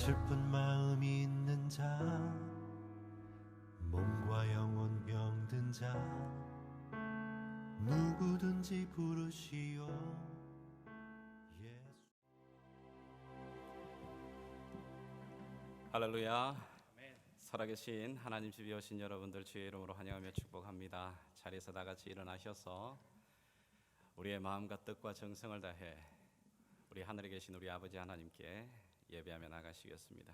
슬픈 마음이 있는 자, 몸과 영혼 병든 자, 누구든지 부르시오. 예수. 할렐루야. 살아계신 하나님 집에 오신 여러분들 주의 이름으로 환영하며 축복합니다. 자리에서 다 같이 일어나셔서 우리의 마음과 뜻과 정성을 다해 우리 하늘에 계신 우리 아버지 하나님께 예배하며 나가시겠습니다.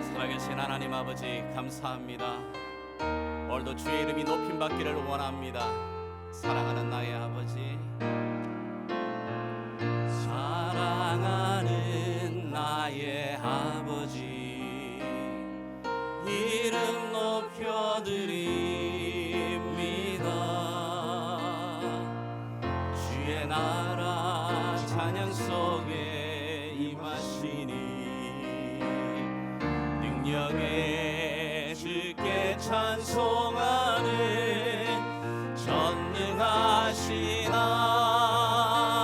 살아계신 하나님 아버지 감사합니다. 오늘도 주의 이름이 높임받기를 원합니다. 사랑하는 나의 아버지, 사랑하는 나의 아버지, 이름 높여드립니다. 주의 나라 찬양 속에 임하시니 능력의 주께 찬송하는 전능하신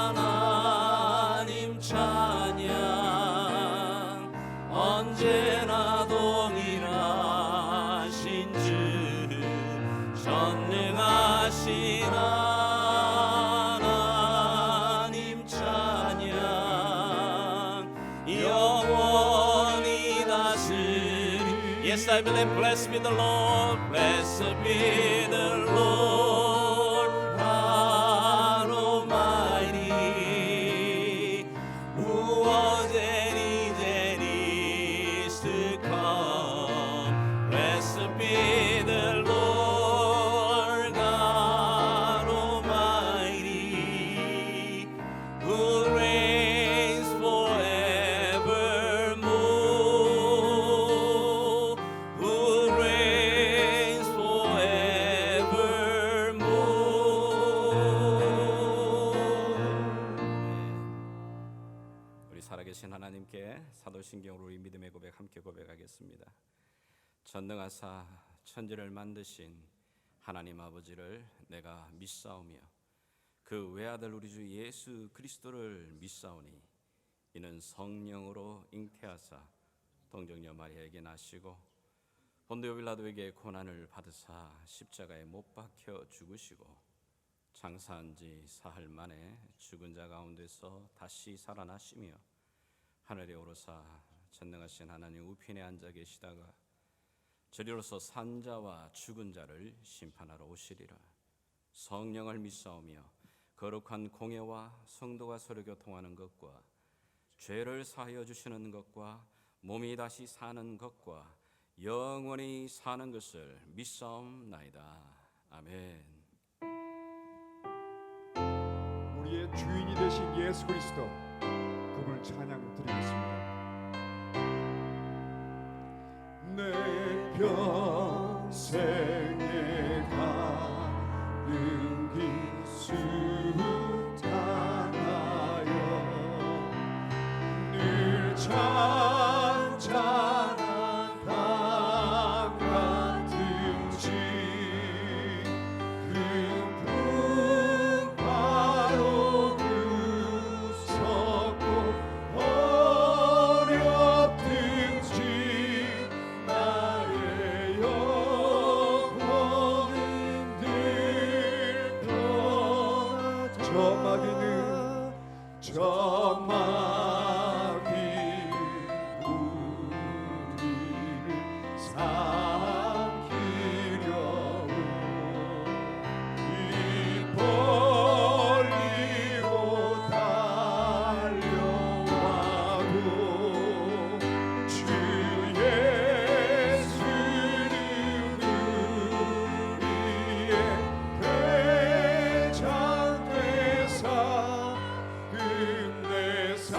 하나님 찬양, 언제나 동일하신 주 전능하신 하나님 찬양, 영원히 다스리. Yes, I believe. Blessed be the Lord. Blessed be the Lord God Almighty, who was and is to come. Blessed be the Lord God Almighty, who reigns forevermore, who reigns forevermore. 우리 살아계신 하나님께 사도신경으로 우리 믿음의 고백 함께 고백하겠습니다. 전능하사 천지를 만드신 하나님 아버지를 내가 믿사오며 그 외아들 우리 주 예수 그리스도를 믿사오니 이는 성령으로 잉태하사 동정녀 마리아에게 나시고 본디오 빌라도에게 고난을 받으사 십자가에 못 박혀 죽으시고 장사한 지 사흘 만에 죽은 자 가운데서 다시 살아나시며 하늘에 오르사 전능하신 하나님 우편에 앉아 계시다가 저리로서 산자와 죽은 자를 심판하러 오시리라. 성령을 믿사오며 거룩한 공예와 성도가 서로 교통하는 것과 죄를 사하여 주시는 것과 몸이 다시 사는 것과 영원히 사는 것을 믿사옵나이다. 아멘. 우리의 주인이 되신 예수 그리스도, 그분을 찬양드리겠습니다. 내 평생에 가는 길 수탄하여 늘 잔잔한 강 같은 지 큰 바로 무섭고 어렵든지 나의 영혼은 늘 떠나자. 저마귀는 우리를 삼키려고 입 벌리고 달려와도 주 예수는 우리의 대장 되사 끝내 사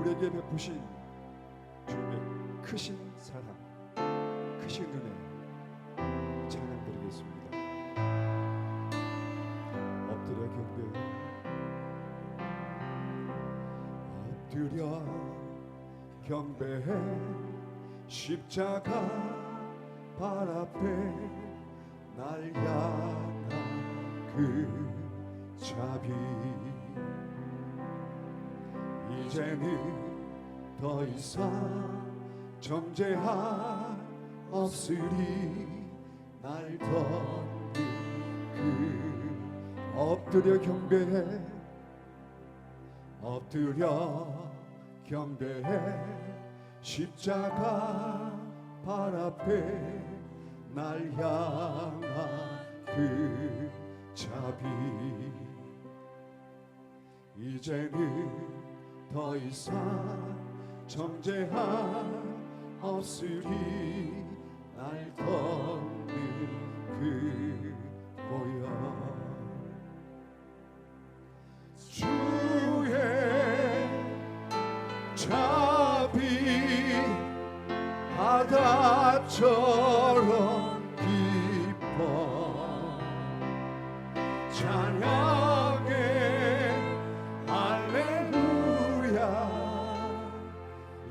우리에게 베푸신 주님의 크신 사랑, 크신 은혜 찬양드리겠습니다. 엎드려 경배해, 엎드려 경배해, 십자가 발 앞에 날 향한 그 자비, 이제는 더 이상 정죄할 없으리. 날 덮는 그 엎드려 경배해, 엎드려 경배해, 십자가 발 앞에 날 향한 그 자비, 이제는 더 이상 정죄할 없으리. 날 덮는 그 보혈, 주의 자비 바다처럼 깊어. 찬양해 할렐루야,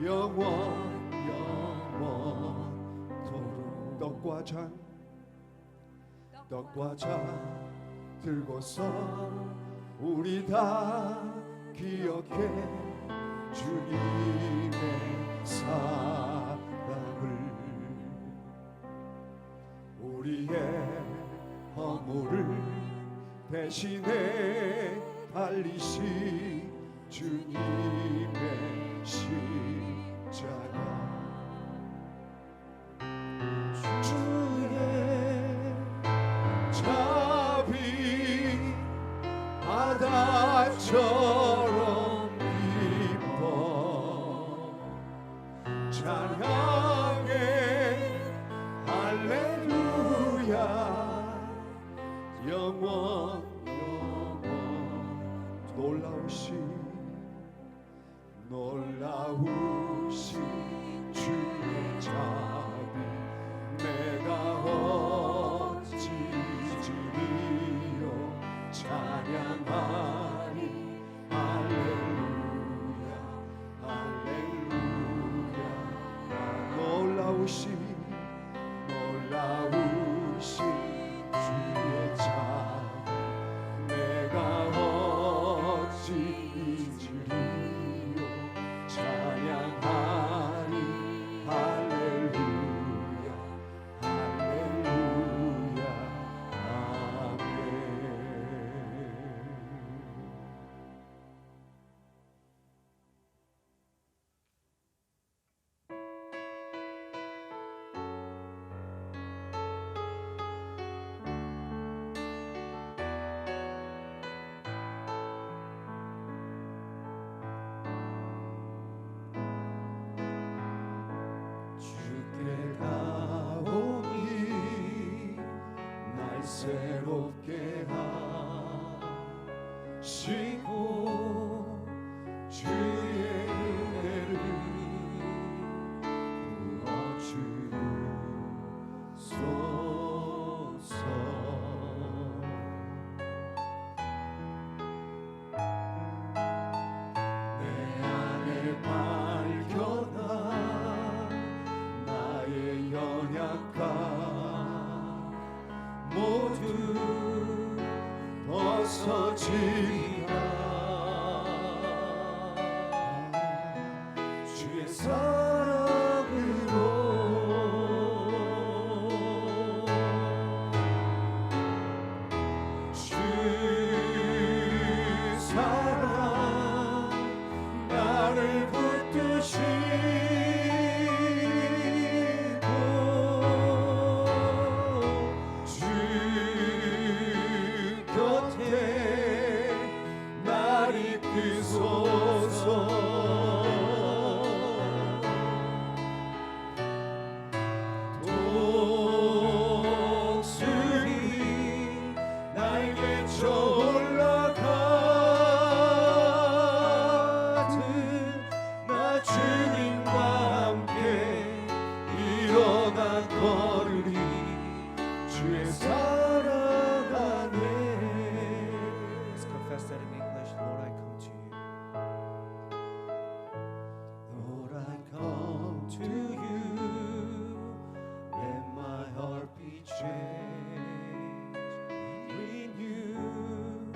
영원토록. 떡과 잔 들고서 우리 다 기억해 주님의 사랑을. 우리의 허물을 대신에 달리신 주님의 십자가, 주의 자비 바다처럼 깊어. 찬양해 할렐루야, 영원 놀라우신 주의 자비, 내가 어찌 주리요 찬양하리. 할렐루야 할렐루야. 놀라우신 주의 자비, 내가 어찌 쉬고 주의 은혜를 부어주소서. 내 안에 발견한 나의 연약함 모두 벗어지리라. 주의 사랑으로 주 사랑 나를 붙드시고 주 곁에 날 이끄소서. 독수리 날개쳐 올라가듯 나 주님과 함께 일어나 걸으리. 주의 사랑 안에. Let's confess that in English. Lord, I come to you. Lord, I come to you. Let my heart be changed, renewed,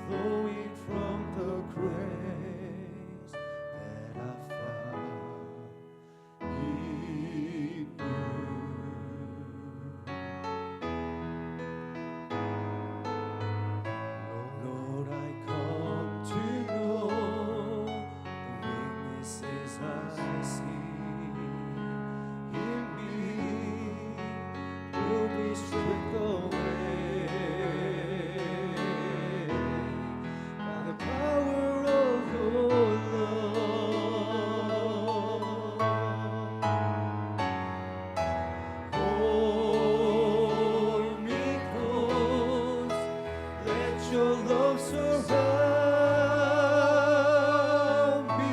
flowing from the grace that I found in you. Lord, I come to know the weaknesses I see in me will be stripped away by the power of your love. Hold me close, let your love surround me.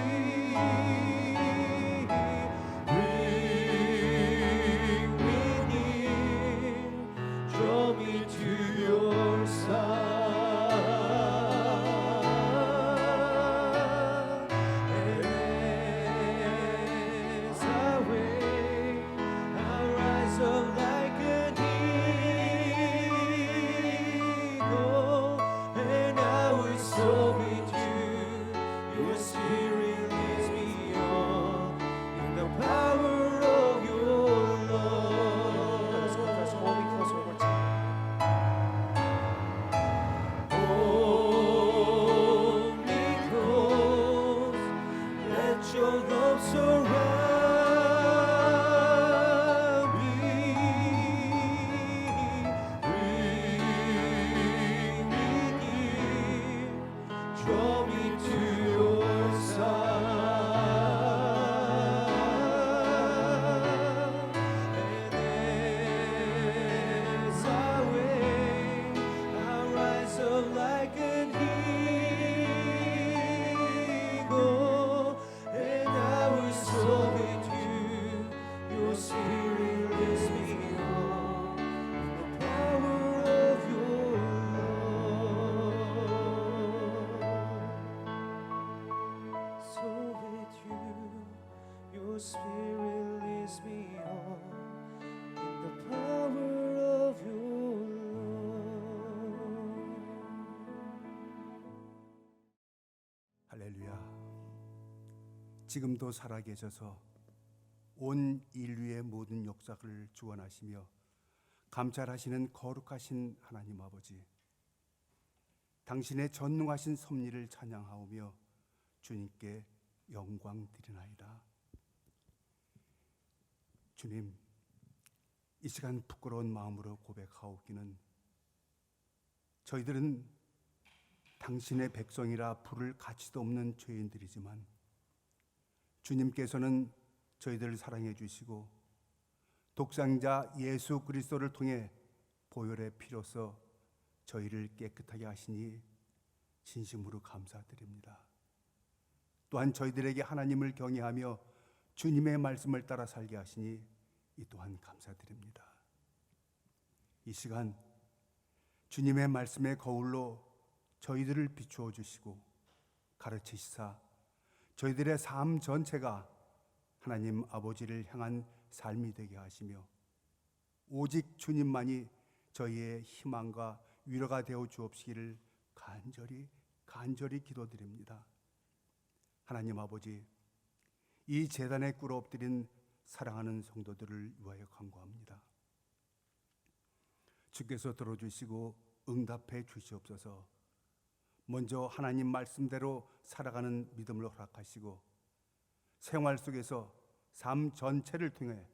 Bring me near, draw me to your side. And as I wait, I'll rise up like an eagle, and I will soar with you. Your spirit leads me on in the power of your Let's love. confess. Hold me close one more time. Hold me close, let your love surround me. Bring me near, draw me to your side. And as I wait, I'll rise up like an eagle, and I will soar with you. Your spirit lifts me on in the power of your love. So with you, your spirit lifts me on in the power of your love. 할렐루야. 지금도 살아계셔서 온 인류의 모든 역사를 주관하시며 감찰하시는 거룩하신 하나님 아버지, 당신의 전능하신 섭리를 찬양하오며 주님께 영광 드리나이다. 주님, 이 시간 부끄러운 마음으로 고백하오기는 저희들은 당신의 백성이라 부를 가치도 없는 죄인들이지만 주님께서는 저희들을 사랑해 주시고 독생자 예수 그리스도를 통해 보혈의 피로써 저희를 깨끗하게 하시니 진심으로 감사드립니다. 또한 저희들에게 하나님을 경외하며 주님의 말씀을 따라 살게 하시니 이 또한 감사드립니다. 이 시간 주님의 말씀의 거울로 저희들을 비추어 주시고 가르치시사 저희들의 삶 전체가 하나님 아버지를 향한 삶이 되게 하시며 오직 주님만이 저희의 희망과 위로가 되어 주옵시기를 간절히 기도드립니다. 하나님 아버지, 이 제단에 꿇어 엎드린 사랑하는 성도들을 위하여 간구합니다. 주께서 들어주시고 응답해 주시옵소서. 먼저 하나님 말씀대로 살아가는 믿음을 허락하시고 생활 속에서 삶 전체를 통해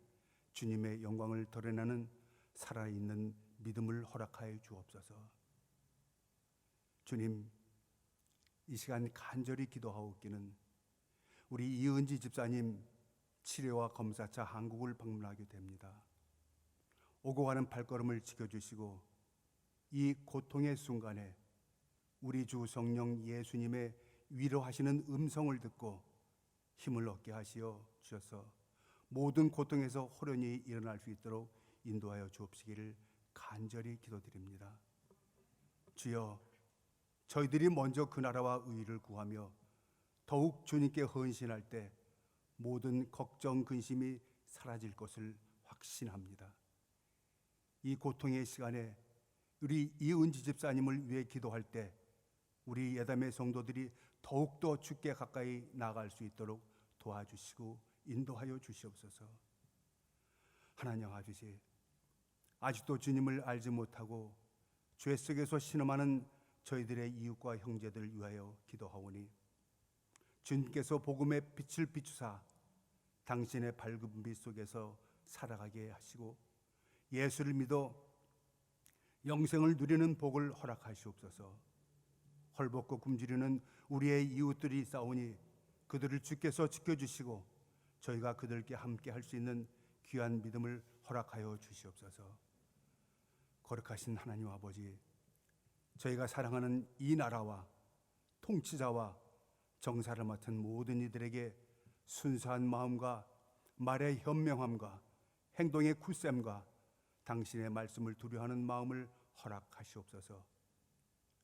주님의 영광을 드러내는 살아있는 믿음을 허락하여 주옵소서. 주님, 이 시간 간절히 기도하옵기는 우리 이은지 집사님 치료와 검사차 한국을 방문하게 됩니다. 오고 가는 발걸음을 지켜주시고 이 고통의 순간에 우리 주 성령 예수님의 위로하시는 음성을 듣고 힘을 얻게 하시어 주셔서 모든 고통에서 호련히 일어날 수 있도록 인도하여 주옵시기를 간절히 기도드립니다. 주여, 저희들이 먼저 그 나라와 의를 구하며 더욱 주님께 헌신할 때 모든 걱정, 근심이 사라질 것을 확신합니다. 이 고통의 시간에 우리 이은지 집사님을 위해 기도할 때 우리 예담의 성도들이 더욱더 주께 가까이 나아갈 수 있도록 도와주시고 인도하여 주시옵소서. 하나님 아버지, 아직도 주님을 알지 못하고 죄 속에서 신음하는 저희들의 이웃과 형제들을 위하여 기도하오니 주님께서 복음의 빛을 비추사 당신의 밝은 빛 속에서 살아가게 하시고 예수를 믿어 영생을 누리는 복을 허락하시옵소서. 헐벗고 굶주리는 우리의 이웃들이 싸우니 그들을 주께서 지켜주시고 저희가 그들께 함께 할 수 있는 귀한 믿음을 허락하여 주시옵소서. 거룩하신 하나님 아버지, 저희가 사랑하는 이 나라와 통치자와 정사를 맡은 모든 이들에게 순수한 마음과 말의 현명함과 행동의 굳셈과 당신의 말씀을 두려워하는 마음을 허락하시옵소서.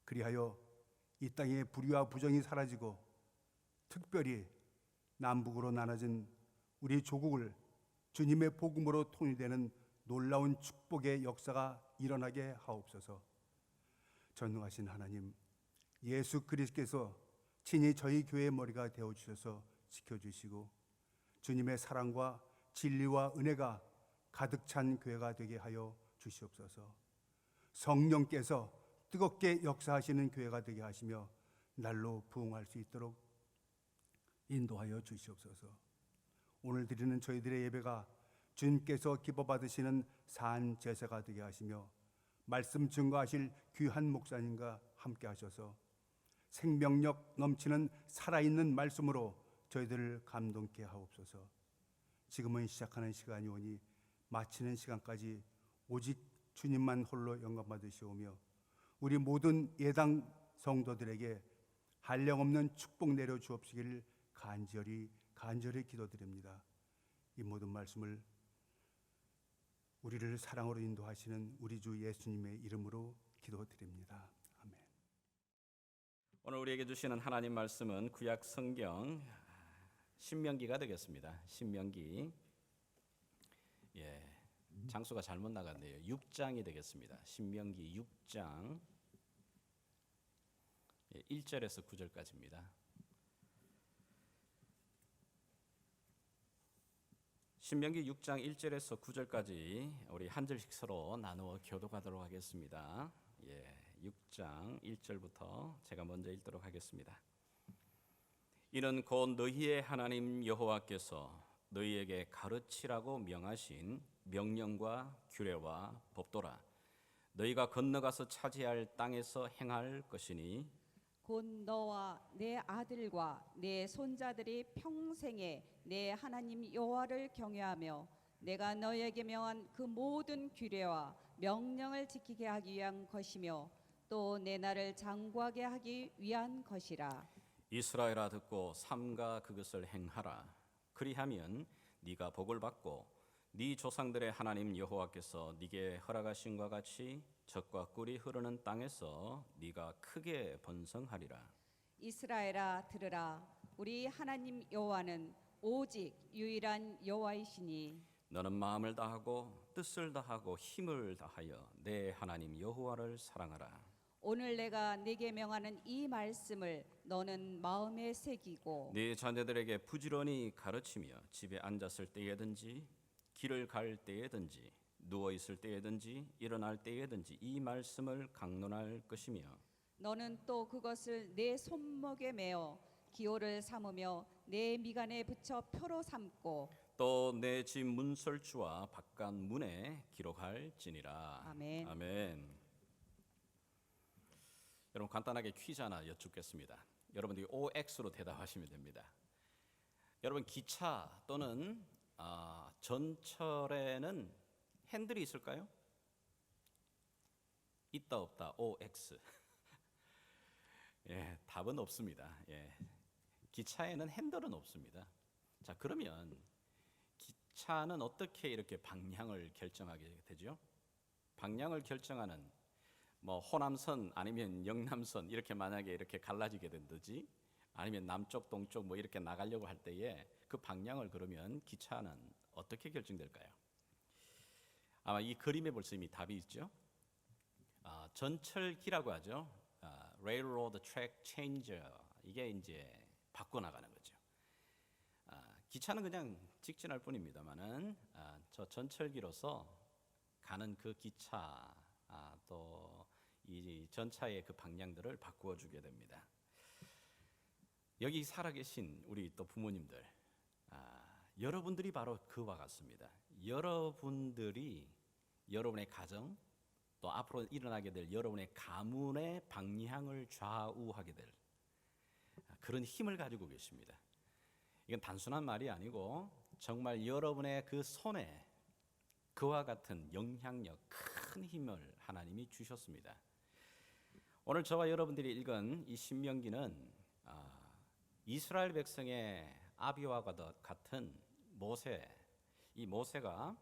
그리하여 이 땅의 불의와 부정이 사라지고 특별히 남북으로 나눠진 우리 조국을 주님의 복음으로 통일되는 놀라운 축복의 역사가 일어나게 하옵소서. 전능하신 하나님, 예수 그리스도께서 친히 저희 교회의 머리가 되어주셔서 지켜주시고 주님의 사랑과 진리와 은혜가 가득 찬 교회가 되게 하여 주시옵소서. 성령께서 뜨겁게 역사하시는 교회가 되게 하시며 날로 부흥할 수 있도록 인도하여 주시옵소서. 오늘 드리는 저희들의 예배가 주님께서 기뻐 받으시는 산 제사가 되게 하시며 말씀 증거하실 귀한 목사님과 함께 하셔서 생명력 넘치는 살아있는 말씀으로 저희들을 감동케 하옵소서. 지금은 시작하는 시간이 오니 마치는 시간까지 오직 주님만 홀로 영광 받으시오며 우리 모든 예당 성도들에게 한량없는 축복 내려 주옵시기를 간절히 기도드립니다. 이 모든 말씀을 우리를 사랑으로 인도하시는 우리 주 예수님의 이름으로 기도드립니다. 아멘. 오늘 우리에게 주시는 하나님 말씀은 구약 성경 신명기가 되겠습니다. 신명기, 장수가 잘못 나갔네요. 6장이 되겠습니다. 신명기 6장 1절에서 9절까지입니다. 신명기 6장 1절에서 9절까지 우리 한 절씩 서로 나누어 교독하도록 하겠습니다. 6장 1절부터 제가 먼저 읽도록 하겠습니다. 이는 곧 너희의 하나님 여호와께서 너희에게 가르치라고 명하신 명령과 규례와 법도라. 너희가 건너가서 차지할 땅에서 행할 것이니 곧 너와 내 아들과 내 손자들이 평생에 내 하나님 여호와를 경외하며 내가 너희에게 명한 그 모든 규례와 명령을 지키게 하기 위한 것이며 또 내 날을 장구하게 하기 위한 것이라. 이스라엘아 듣고 삼가 그것을 행하라. 그리하면 네가 복을 받고 네 조상들의 하나님 여호와께서 네게 허락하신 것 같이 젖과 꿀이 흐르는 땅에서 네가 크게 번성하리라. 이스라엘아 들으라. 우리 하나님 여호와는 오직 유일한 여호와이시니 너는 마음을 다하고 뜻을 다하고 힘을 다하여 내 하나님 여호와를 사랑하라. 오늘 내가 네게 명하는 이 말씀을 너는 마음에 새기고 네 자녀들에게 부지런히 가르치며 집에 앉았을 때에든지 길을 갈 때에든지 누워 있을 때에든지 일어날 때에든지 이 말씀을 강론할 것이며 너는 또 그것을 내 손목에 메어 기호를 삼으며 내 미간에 붙여 표로 삼고 또 내 집 문설주와 바깥 문에 기록할지니라. 아멘. 아멘. 여러분 간단하게 퀴즈 하나 여쭙겠습니다. 여러분들이 OX로 대답하시면 됩니다. 여러분 기차 또는 전철에는 핸들이 있을까요? 있다 없다 OX. 예, 답은 없습니다. 예, 기차에는 핸들은 없습니다. 자, 그러면 기차는 어떻게 이렇게 방향을 결정하게 되죠? 방향을 결정하는 뭐 호남선 아니면 영남선 이렇게 만약에 이렇게 갈라지게 된다지 아니면 남쪽 동쪽 뭐 이렇게 나가려고 할 때에 그 방향을 그러면 기차는 어떻게 결정될까요? 아마 이 그림에 벌써 이미 답이 있죠. 전철기라고 하죠. Railroad Track Changer 이게 이제 바꿔 나가는 거죠. 기차는 그냥 직진할 뿐입니다만은 저 전철기로서 가는 그 기차 또 이 전차의 그 방향들을 바꾸어 주게 됩니다. 여기 살아계신 우리 또 부모님들, 여러분들이 바로 그와 같습니다. 여러분들이 여러분의 가정 또 앞으로 일어나게 될 여러분의 가문의 방향을 좌우하게 될 그런 힘을 가지고 계십니다. 이건 단순한 말이 아니고 정말 여러분의 그 손에 그와 같은 영향력, 큰 힘을 하나님이 주셨습니다. 오늘 저와 여러분들이 읽은 이 신명기는 이스라엘 백성의 아비와 같은 모세, 이 모세는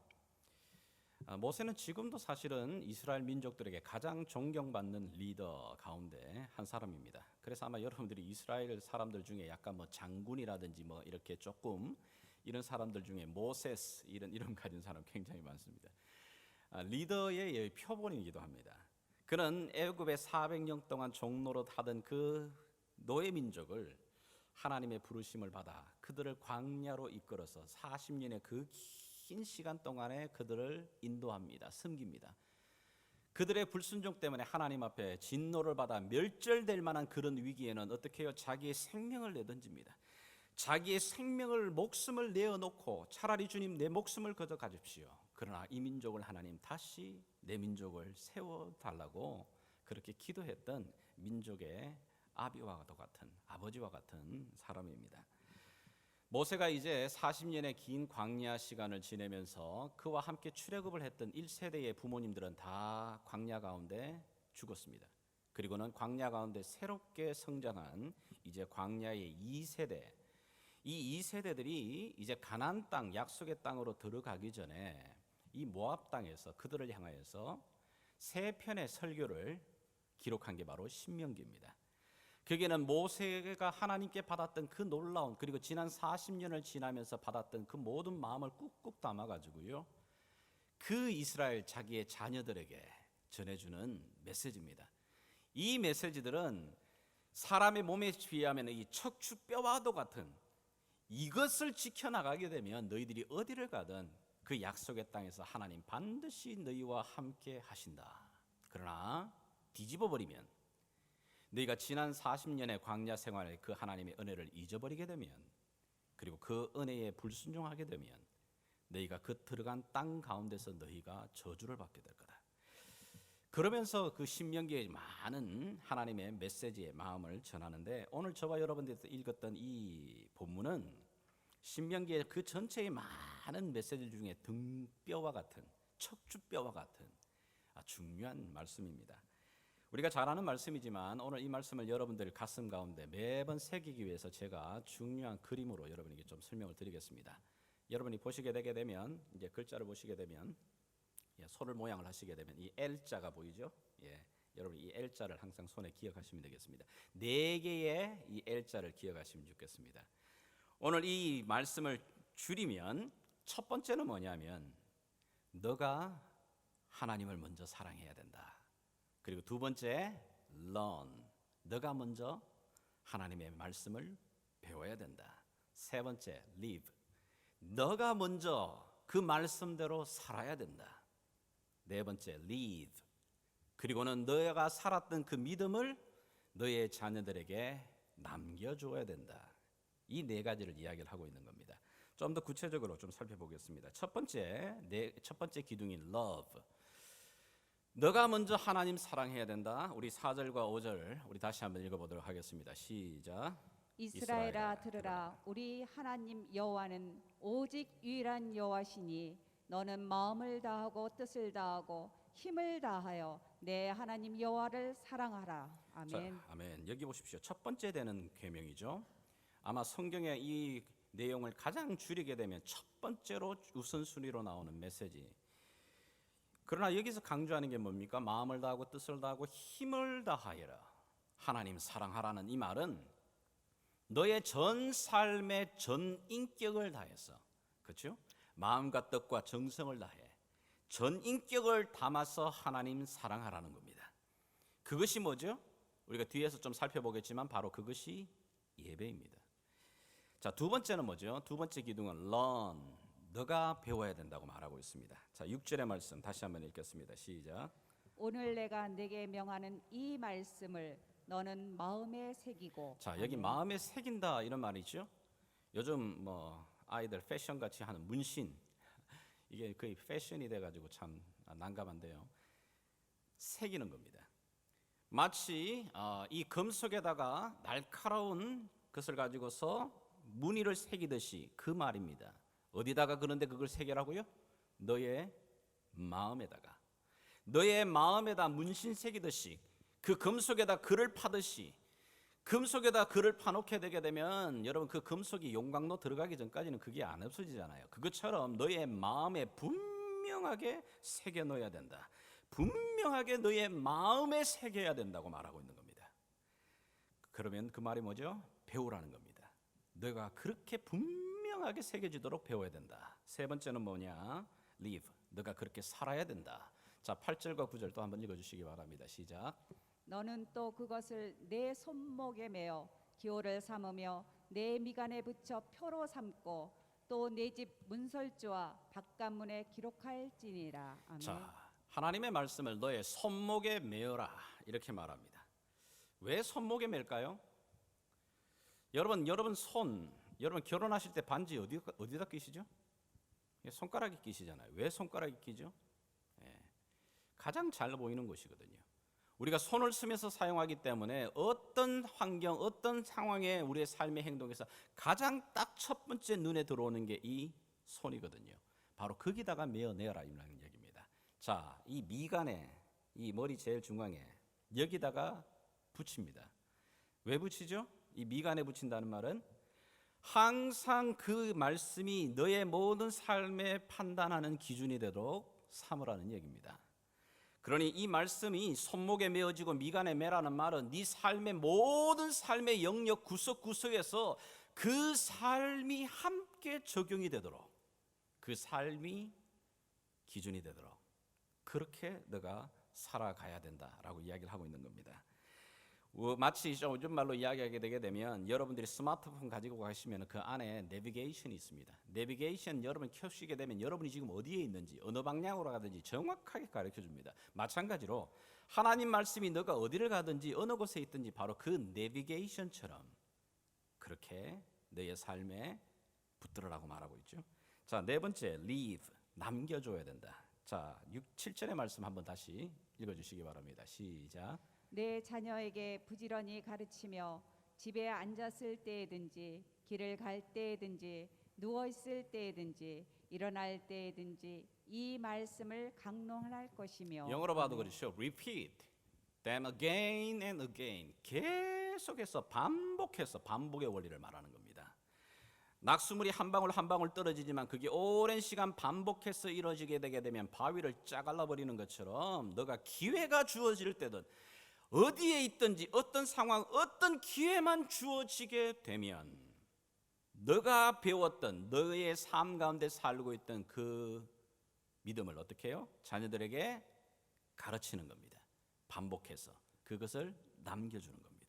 지금도 사실은 이스라엘 민족들에게 가장 존경받는 리더 가운데 한 사람입니다. 그래서 아마 여러분들이 이스라엘 사람들 중에 약간 뭐 장군이라든지 뭐 이렇게 조금 이런 사람들 중에 모세스 이런 이름 가진 사람 굉장히 많습니다. 리더의 표본이기도 합니다. 그는 애굽에 400년 동안 종노릇 하던 그 노예 민족을 하나님의 부르심을 받아 그들을 광야로 이끌어서 40년의 그 긴 시간 동안에 그들을 인도합니다. 섬깁니다. 그들의 불순종 때문에 하나님 앞에 진노를 받아 멸절될 만한 그런 위기에는 어떻게 해요? 자기의 생명을 내던집니다. 자기의 생명을 목숨을 내어놓고 차라리 주님 내 목숨을 거저 가십시오. 그러나 이 민족을 하나님 다시 내 민족을 세워달라고 그렇게 기도했던 민족의 아비와도 같은 아버지와 같은 사람입니다. 모세가 이제 40년의 긴 광야 시간을 지내면서 그와 함께 출애굽을 했던 1세대의 부모님들은 다 광야 가운데 죽었습니다. 그리고는 광야 가운데 새롭게 성장한 이제 광야의 2세대, 이 2세대들이 이제 가나안 땅, 약속의 땅으로 들어가기 전에 이 모압 땅에서 그들을 향하여서 세 편의 설교를 기록한 게 바로 신명기입니다. 거기에는 모세가 하나님께 받았던 그 놀라운 그리고 지난 40년을 지나면서 받았던 그 모든 마음을 꾹꾹 담아가지고요, 그 이스라엘 자기의 자녀들에게 전해주는 메시지입니다. 이 메시지들은 사람의 몸에 비하면 이 척추뼈와도 같은 이것을 지켜나가게 되면 너희들이 어디를 가든 그 약속의 땅에서 하나님 반드시 너희와 함께 하신다. 그러나 뒤집어버리면 너희가 지난 40년의 광야 생활의 그 하나님의 은혜를 잊어버리게 되면 그리고 그 은혜에 불순종하게 되면 너희가 그 들어간 땅 가운데서 너희가 저주를 받게 될 거다. 그러면서 그 신명기에 많은 하나님의 메시지의 마음을 전하는데 오늘 저와 여러분들이 읽었던 이 본문은 신명기의 그 전체의 많은 메시지 중에 등뼈와 같은 척추뼈와 같은 중요한 말씀입니다. 우리가 잘 아는 말씀이지만 오늘 이 말씀을 여러분들 가슴 가운데 매번 새기기 위해서 제가 중요한 그림으로 여러분에게 좀 설명을 드리겠습니다. 여러분이 보시게 되게 되면 이제 글자를 보시게 되면 손을 모양을 하시게 되면 이 L자가 보이죠? 여러분 이 L자를 항상 손에 기억하시면 되겠습니다. 4개의 이 L자를 기억하시면 좋겠습니다. 오늘 이 말씀을 줄이면 첫 번째는 뭐냐면 너가 하나님을 먼저 사랑해야 된다. 그리고 두 번째 learn, 너가 먼저 하나님의 말씀을 배워야 된다. 세 번째 live, 너가 먼저 그 말씀대로 살아야 된다. 네 번째 lead, 그리고는 너가 살았던 그 믿음을 너의 자녀들에게 남겨줘야 된다. 이 네 가지를 이야기를 하고 있는 겁니다. 좀 더 구체적으로 좀 살펴보겠습니다. 첫 번째 기둥인 love, 너가 먼저 하나님 사랑해야 된다. 우리 4절과 5절 우리 다시 한번 읽어보도록 하겠습니다. 시작. 이스라엘아 들으라. 우리 하나님 여호와는 오직 유일한 여호와시니 너는 마음을 다하고 뜻을 다하고 힘을 다하여 내 하나님 여호와를 사랑하라. 아멘. 자, 아멘. 여기 보십시오. 첫 번째 되는 계명이죠. 아마 성경의 이 내용을 가장 줄이게 되면 첫 번째로 우선순위로 나오는 메시지. 그러나 여기서 강조하는 게 뭡니까? 마음을 다하고 뜻을 다하고 힘을 다하여라. 하나님 사랑하라는 이 말은 너의 전 삶의 전 인격을 다해서, 그렇죠? 마음과 뜻과 정성을 다해 전 인격을 담아서 하나님 사랑하라는 겁니다. 그것이 뭐죠? 우리가 뒤에서 좀 살펴보겠지만 바로 그것이 예배입니다. 자, 두 번째는 뭐죠? 두 번째 기둥은 learn, 너가 배워야 된다고 말하고 있습니다. 자, 6절의 말씀 다시 한번 읽겠습니다. 시작. 오늘 내가 내게 명하는 이 말씀을 너는 마음에 새기고. 자, 여기 마음에 새긴다 이런 말이죠. 요즘 뭐 아이들 패션 같이 하는 문신, 이게 거의 패션이 돼가지고 참 난감한데요. 새기는 겁니다. 마치 이 금속에다가 날카로운 것을 가지고서 무늬를 새기듯이 그 말입니다. 어디다가 그런데 그걸 새기라고요? 너의 마음에다가. 너의 마음에다 문신 새기듯이 그 금속에다 글을 파듯이 금속에다 글을 파놓게 되게 되면 여러분 그 금속이 용광로 들어가기 전까지는 그게 안 없어지잖아요. 그것처럼 너의 마음에 분명하게 새겨 놓아야 된다. 분명하게 너의 마음에 새겨야 된다고 말하고 있는 겁니다. 그러면 그 말이 뭐죠? 배우라는 겁니다. 너가 그렇게 분명하게 새겨지도록 배워야 된다. 세 번째는 뭐냐? live, 너가 그렇게 살아야 된다. 자, 8절과 9절 또 한번 읽어주시기 바랍니다. 시작. 너는 또 그것을 내 손목에 매어 기호를 삼으며 내 미간에 붙여 표로 삼고 또 내 집 문설주와 바깥문에 기록할지니라. 아멘. 자, 하나님의 말씀을 너의 손목에 매어라 이렇게 말합니다. 왜 손목에 맬까요? 여러분 결혼하실 때 반지 어디다 끼시죠? 손가락에 끼시잖아요. 왜 손가락에 끼죠? 가장 잘 보이는 곳이거든요. 우리가 손을 쓰면서 사용하기 때문에 어떤 환경, 어떤 상황에 우리의 삶의 행동에서 가장 딱 첫 번째 눈에 들어오는 게 이 손이거든요. 바로 거기다가 매어내라 이라는 얘기입니다. 자, 이 미간에, 이 머리 제일 중앙에 여기다가 붙입니다. 왜 붙이죠? 이 미간에 붙인다는 말은 항상 그 말씀이 너의 모든 삶에 판단하는 기준이 되도록 삼으라는 얘기입니다. 그러니 이 말씀이 손목에 메어지고 미간에 매라는 말은 네 삶의 모든 삶의 영역 구석구석에서 그 삶이 함께 적용이 되도록, 그 삶이 기준이 되도록 그렇게 너가 살아가야 된다라고 이야기를 하고 있는 겁니다. 마치 요즘 말로 이야기하게 되게 되면 여러분들이 스마트폰 가지고 가시면 그 안에 내비게이션이 있습니다. 내비게이션 여러분 켜시게 되면 여러분이 지금 어디에 있는지 어느 방향으로 가든지 정확하게 가르쳐 줍니다. 마찬가지로 하나님 말씀이 너가 어디를 가든지 어느 곳에 있든지 바로 그 내비게이션처럼 그렇게 너의 삶에 붙들으라고 말하고 있죠. 자, 네 번째 leave, 남겨줘야 된다. 자, 7절의 말씀 한번 다시 읽어주시기 바랍니다. 시작. 내 자녀에게 부지런히 가르치며 집에 앉았을 때에든지 길을 갈 때에든지 누워 있을 때에든지 일어날 때에든지 이 말씀을 강론할 것이며. 영어로 봐도 그렇죠. repeat them again and again. 계속해서 반복해서 반복의 원리를 말하는 겁니다. 낙수물이 한 방울 한 방울 떨어지지만 그게 오랜 시간 반복해서 이루어지게 되게 되면 바위를 짜갈라버리는 것처럼 너가 기회가 주어질 때든 어디에 있든지 어떤 상황 어떤 기회만 주어지게 되면 너가 배웠던 너의 삶 가운데 살고 있던 그 믿음을 어떻게 해요? 자녀들에게 가르치는 겁니다. 반복해서 그것을 남겨주는 겁니다.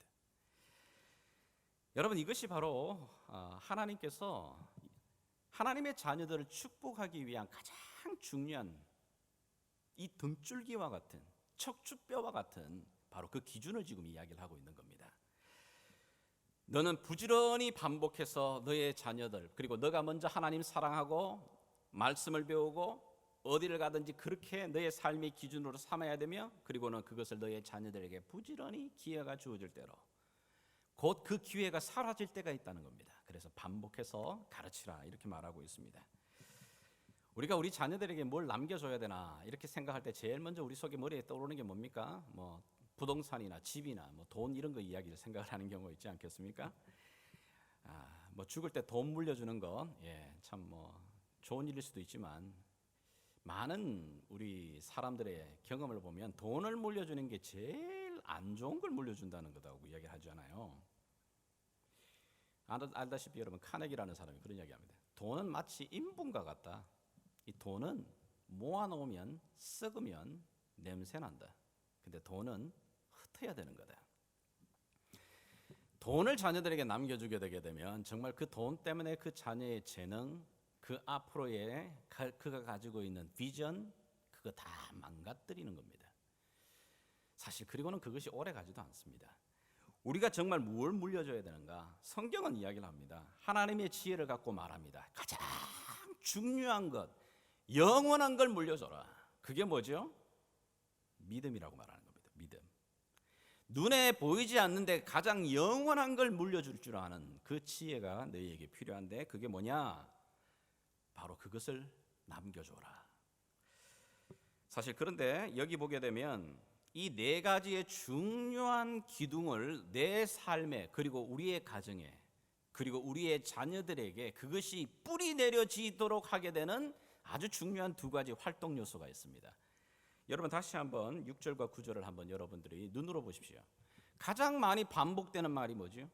여러분 이것이 바로 하나님께서 하나님의 자녀들을 축복하기 위한 가장 중요한 이 등줄기와 같은 척추뼈와 같은 바로 그 기준을 지금 이야기를 하고 있는 겁니다. 너는 부지런히 반복해서 너의 자녀들 그리고 너가 먼저 하나님 사랑하고 말씀을 배우고 어디를 가든지 그렇게 너의 삶의 기준으로 삼아야 되며 그리고는 그것을 너의 자녀들에게 부지런히 기회가 주어질 대로 곧 그 기회가 사라질 때가 있다는 겁니다. 그래서 반복해서 가르치라 이렇게 말하고 있습니다. 우리가 우리 자녀들에게 뭘 남겨줘야 되나 이렇게 생각할 때 제일 먼저 우리 속에 머리에 떠오르는 게 뭡니까? 뭐 부동산이나 집이나 뭐 돈 이런 거 이야기를 생각을 하는 경우가 있지 않겠습니까? 뭐 죽을 때 돈 물려주는 건 참 뭐 좋은 일일 수도 있지만 많은 우리 사람들의 경험을 보면 돈을 물려주는 게 제일 안 좋은 걸 물려준다는 거다고 이야기를 하잖아요. 알다시피 여러분 카네기라는 사람이 그런 이야기합니다. 돈은 마치 인분과 같다. 이 돈은 모아놓으면 썩으면 냄새 난다. 근데 돈은 흩어야 되는 거다. 돈을 자녀들에게 남겨주게 되게 되면 정말 그 돈 때문에 그 자녀의 재능, 그 앞으로의 그가 가지고 있는 비전 그거 다 망가뜨리는 겁니다. 사실 그리고는 그것이 오래 가지도 않습니다. 우리가 정말 뭘 물려줘야 되는가? 성경은 이야기를 합니다. 하나님의 지혜를 갖고 말합니다. 가장 중요한 것, 영원한 걸 물려줘라. 그게 뭐죠? 믿음이라고 말하는 겁니다. 믿음. 눈에 보이지 않는데 가장 영원한 걸 물려줄 줄 아는 그 지혜가 너희에게 필요한데 그게 뭐냐? 바로 그것을 남겨줘라. 사실 그런데 여기 보게 되면 이 네 가지의 중요한 기둥을 내 삶에 그리고 우리의 가정에 그리고 우리의 자녀들에게 그것이 뿌리 내려지도록 하게 되는 아주 중요한 두 가지 활동 요소가 있습니다. 여러분 다시 한번 6절과 9절을 한번 여러분들이 눈으로 보십시오. 가장 많이 반복되는 말이 뭐죠?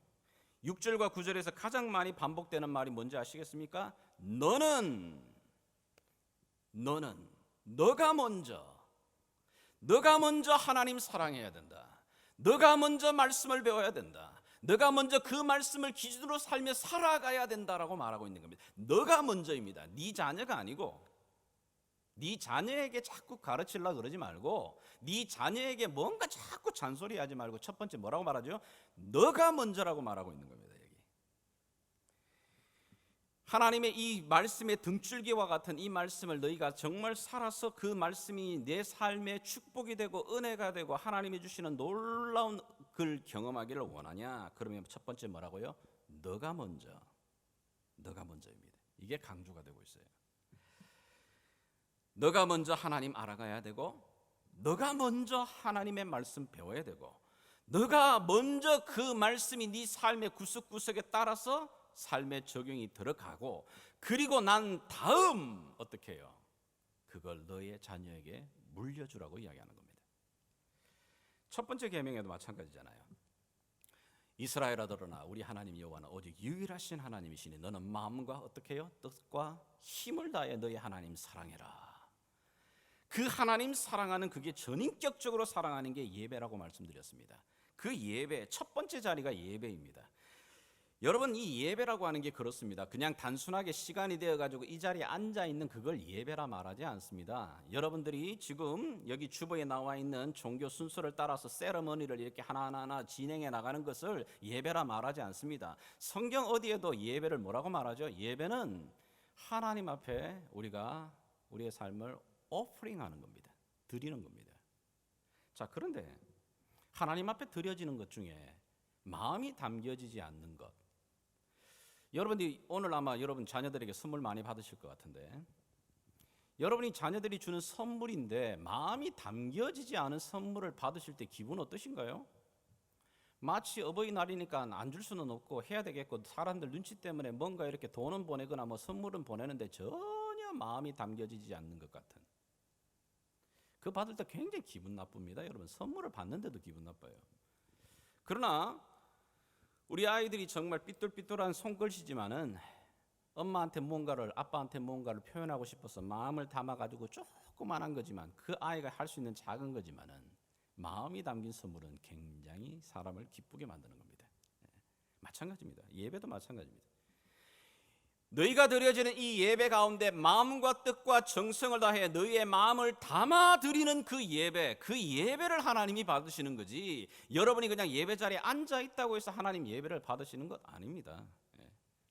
6절과 9절에서 가장 많이 반복되는 말이 뭔지 아시겠습니까? 너가 먼저 하나님 사랑해야 된다. 너가 먼저 말씀을 배워야 된다. 너가 먼저 그 말씀을 기준으로 살며 살아가야 된다라고 말하고 있는 겁니다. 너가 먼저입니다. 네 자녀가 아니고 네 자녀에게 자꾸 가르치려고 그러지 말고 네 자녀에게 뭔가 자꾸 잔소리하지 말고 첫 번째 뭐라고 말하죠? 너가 먼저라고 말하고 있는 겁니다. 여기. 하나님의 이 말씀의 등줄기와 같은 이 말씀을 너희가 정말 살아서 그 말씀이 내 삶의 축복이 되고 은혜가 되고 하나님이 주시는 놀라운 걸 경험하기를 원하냐? 그러면 첫 번째 뭐라고요? 너가 먼저입니다. 이게 강조가 되고 있어요. 너가 먼저 하나님 알아가야 되고 너가 먼저 하나님의 말씀 배워야 되고 너가 먼저 그 말씀이 네 삶의 구석구석에 따라서 삶의 적용이 들어가고 그리고 난 다음 어떻게 해요? 그걸 너의 자녀에게 물려주라고 이야기하는 겁니다. 첫 번째 계명에도 마찬가지잖아요. 이스라엘아 들으나 우리 하나님 여호와는 오직 유일하신 하나님이시니 너는 마음과 어떻게 해요? 뜻과 힘을 다해 너의 하나님 사랑해라. 그 하나님 사랑하는 그게 전인격적으로 사랑하는 게 예배라고 말씀드렸습니다. 그 예배 첫 번째 자리가 예배입니다. 여러분 이 예배라고 하는 게 그렇습니다. 그냥 단순하게 시간이 되어가지고 이 자리에 앉아 있는 그걸 예배라 말하지 않습니다. 여러분들이 지금 여기 주보에 나와 있는 종교 순서를 따라서 세러머니를 이렇게 하나하나 진행해 나가는 것을 예배라 말하지 않습니다. 성경 어디에도 예배를 뭐라고 말하죠? 예배는 하나님 앞에 우리가 우리의 삶을 오퍼링하는 겁니다. 드리는 겁니다. 자, 그런데 하나님 앞에 드려지는 것 중에 마음이 담겨지지 않는 것. 여러분들이 오늘 아마 여러분 자녀들에게 선물 많이 받으실 것 같은데 여러분이 자녀들이 주는 선물인데 마음이 담겨지지 않은 선물을 받으실 때 기분 어떠신가요? 마치 어버이날이니까 안 줄 수는 없고 해야 되겠고 사람들 눈치 때문에 뭔가 이렇게 돈은 보내거나 뭐 선물은 보내는데 전혀 마음이 담겨지지 않는 것 같은, 그 받을 때 굉장히 기분 나쁩니다. 여러분, 선물을 받는데도 기분 나빠요. 그러나 우리 아이들이 정말 삐뚤삐뚤한 손글씨지만은 엄마한테 뭔가를, 아빠한테 뭔가를 표현하고 싶어서 마음을 담아가지고 조그만한 거지만, 그 아이가 할 수 있는 작은 거지만은 마음이 담긴 선물은 굉장히 사람을 기쁘게 만드는 겁니다. 마찬가지입니다. 예배도 마찬가지입니다. 너희가 드려지는 이 예배 가운데 마음과 뜻과 정성을 다해 너희의 마음을 담아 드리는 그 예배를 하나님이 받으시는 거지, 여러분이 그냥 예배 자리에 앉아 있다고 해서 하나님 예배를 받으시는 것 아닙니다.